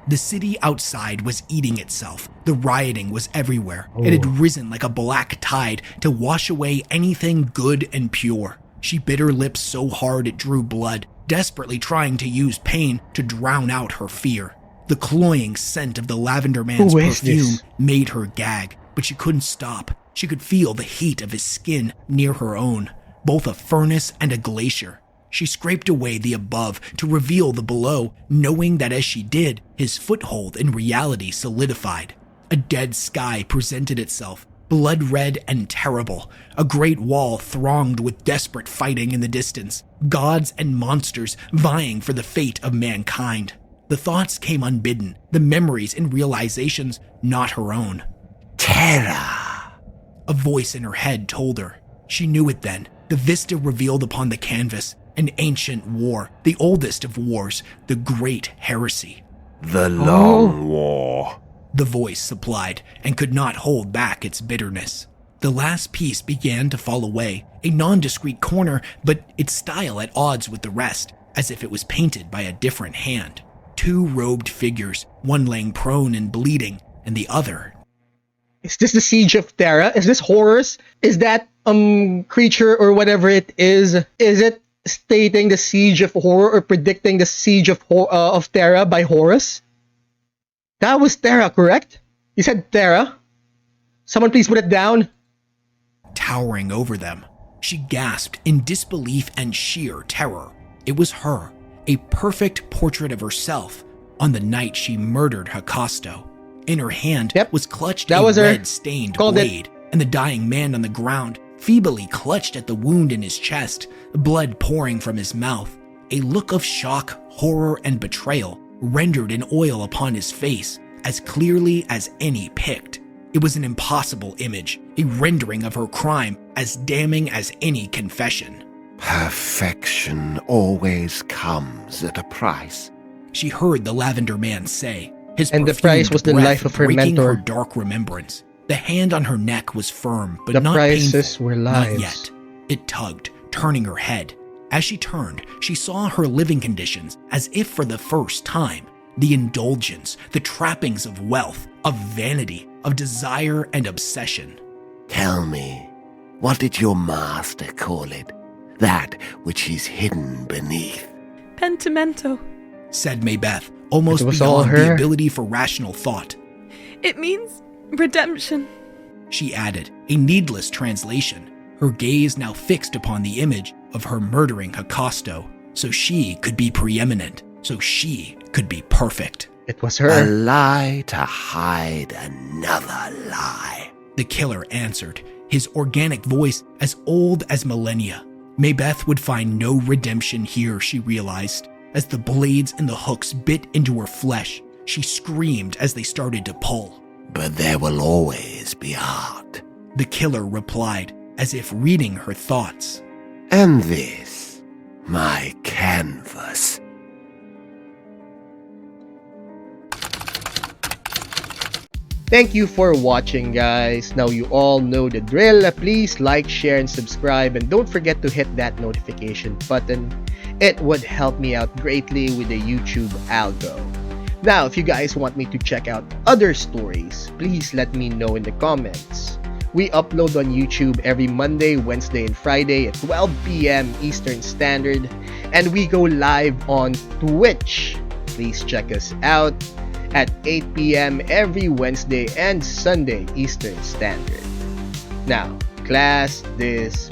The city outside was eating itself. The rioting was everywhere. It had risen like a black tide to wash away anything good and pure. She bit her lips so hard it drew blood, desperately trying to use pain to drown out her fear. The cloying scent of the Lavender Man's Who is perfume this? made her gag, but she couldn't stop. She could feel the heat of his skin near her own, both a furnace and a glacier. She scraped away the above to reveal the below, knowing that as she did, his foothold in reality solidified. A dead sky presented itself, blood-red and terrible. A great wall thronged with desperate fighting in the distance, gods and monsters vying for the fate of mankind. The thoughts came unbidden, the memories and realizations not her own. Terror! A voice in her head told her. She knew it then. The vista revealed upon the canvas an ancient war, the oldest of wars, the Great Heresy. The Long War. The voice supplied and could not hold back its bitterness. The last piece began to fall away, a nondescript corner, but its style at odds with the rest, as if it was painted by a different hand. 2 robed figures, one laying prone and bleeding, and the other. Is this the Siege of Terra? Is this Horus? Is that creature or whatever it is it stating the Siege of Horror or predicting the Siege of Terra by Horus? That was Terra, correct? You said Terra? Someone please put it down. Towering over them, she gasped in disbelief and sheer terror. It was her, a perfect portrait of herself on the night she murdered Hakasto. In her hand was clutched a red-stained blade, and the dying man on the ground feebly clutched at the wound in his chest, blood pouring from his mouth. A look of shock, horror, and betrayal rendered in oil upon his face as clearly as any picked. It was an impossible image, a rendering of her crime as damning as any confession. Perfection always comes at a price, she heard the Lavender Man say, his and the price was the life of her breaking mentor. Her dark remembrance. The hand on her neck was firm, but the not prices painful. Were lives. Not yet. It tugged, turning her head. As she turned, she saw her living conditions as if for the first time. The indulgence, the trappings of wealth, of vanity, of desire and obsession. Tell me, what did your master call it? That which is hidden beneath? Pentimento. Said Maybeth, almost all beyond her. the ability for rational thought. It means redemption. She added, a needless translation, her gaze now fixed upon the image of her murdering Hakasto, so she could be preeminent, so she could be perfect. It was A her. lie to hide another lie. The killer answered, his organic voice as old as millennia. Maybeth would find no redemption here, she realized. As the blades and the hooks bit into her flesh, she screamed as they started to pull. But there will always be art. The killer replied, as if reading her thoughts. And this, my canvas. Thank you for watching, guys. Now you all know the drill. Please like, share, and subscribe, and don't forget to hit that notification button. It would help me out greatly with the YouTube algo. Now, if you guys want me to check out other stories, please let me know in the comments. We upload on YouTube every Monday, Wednesday, and Friday at 12 p.m. Eastern Standard, and we go live on Twitch. Please check us out at 8 p.m. every Wednesday and Sunday Eastern Standard. Now, class dismissed.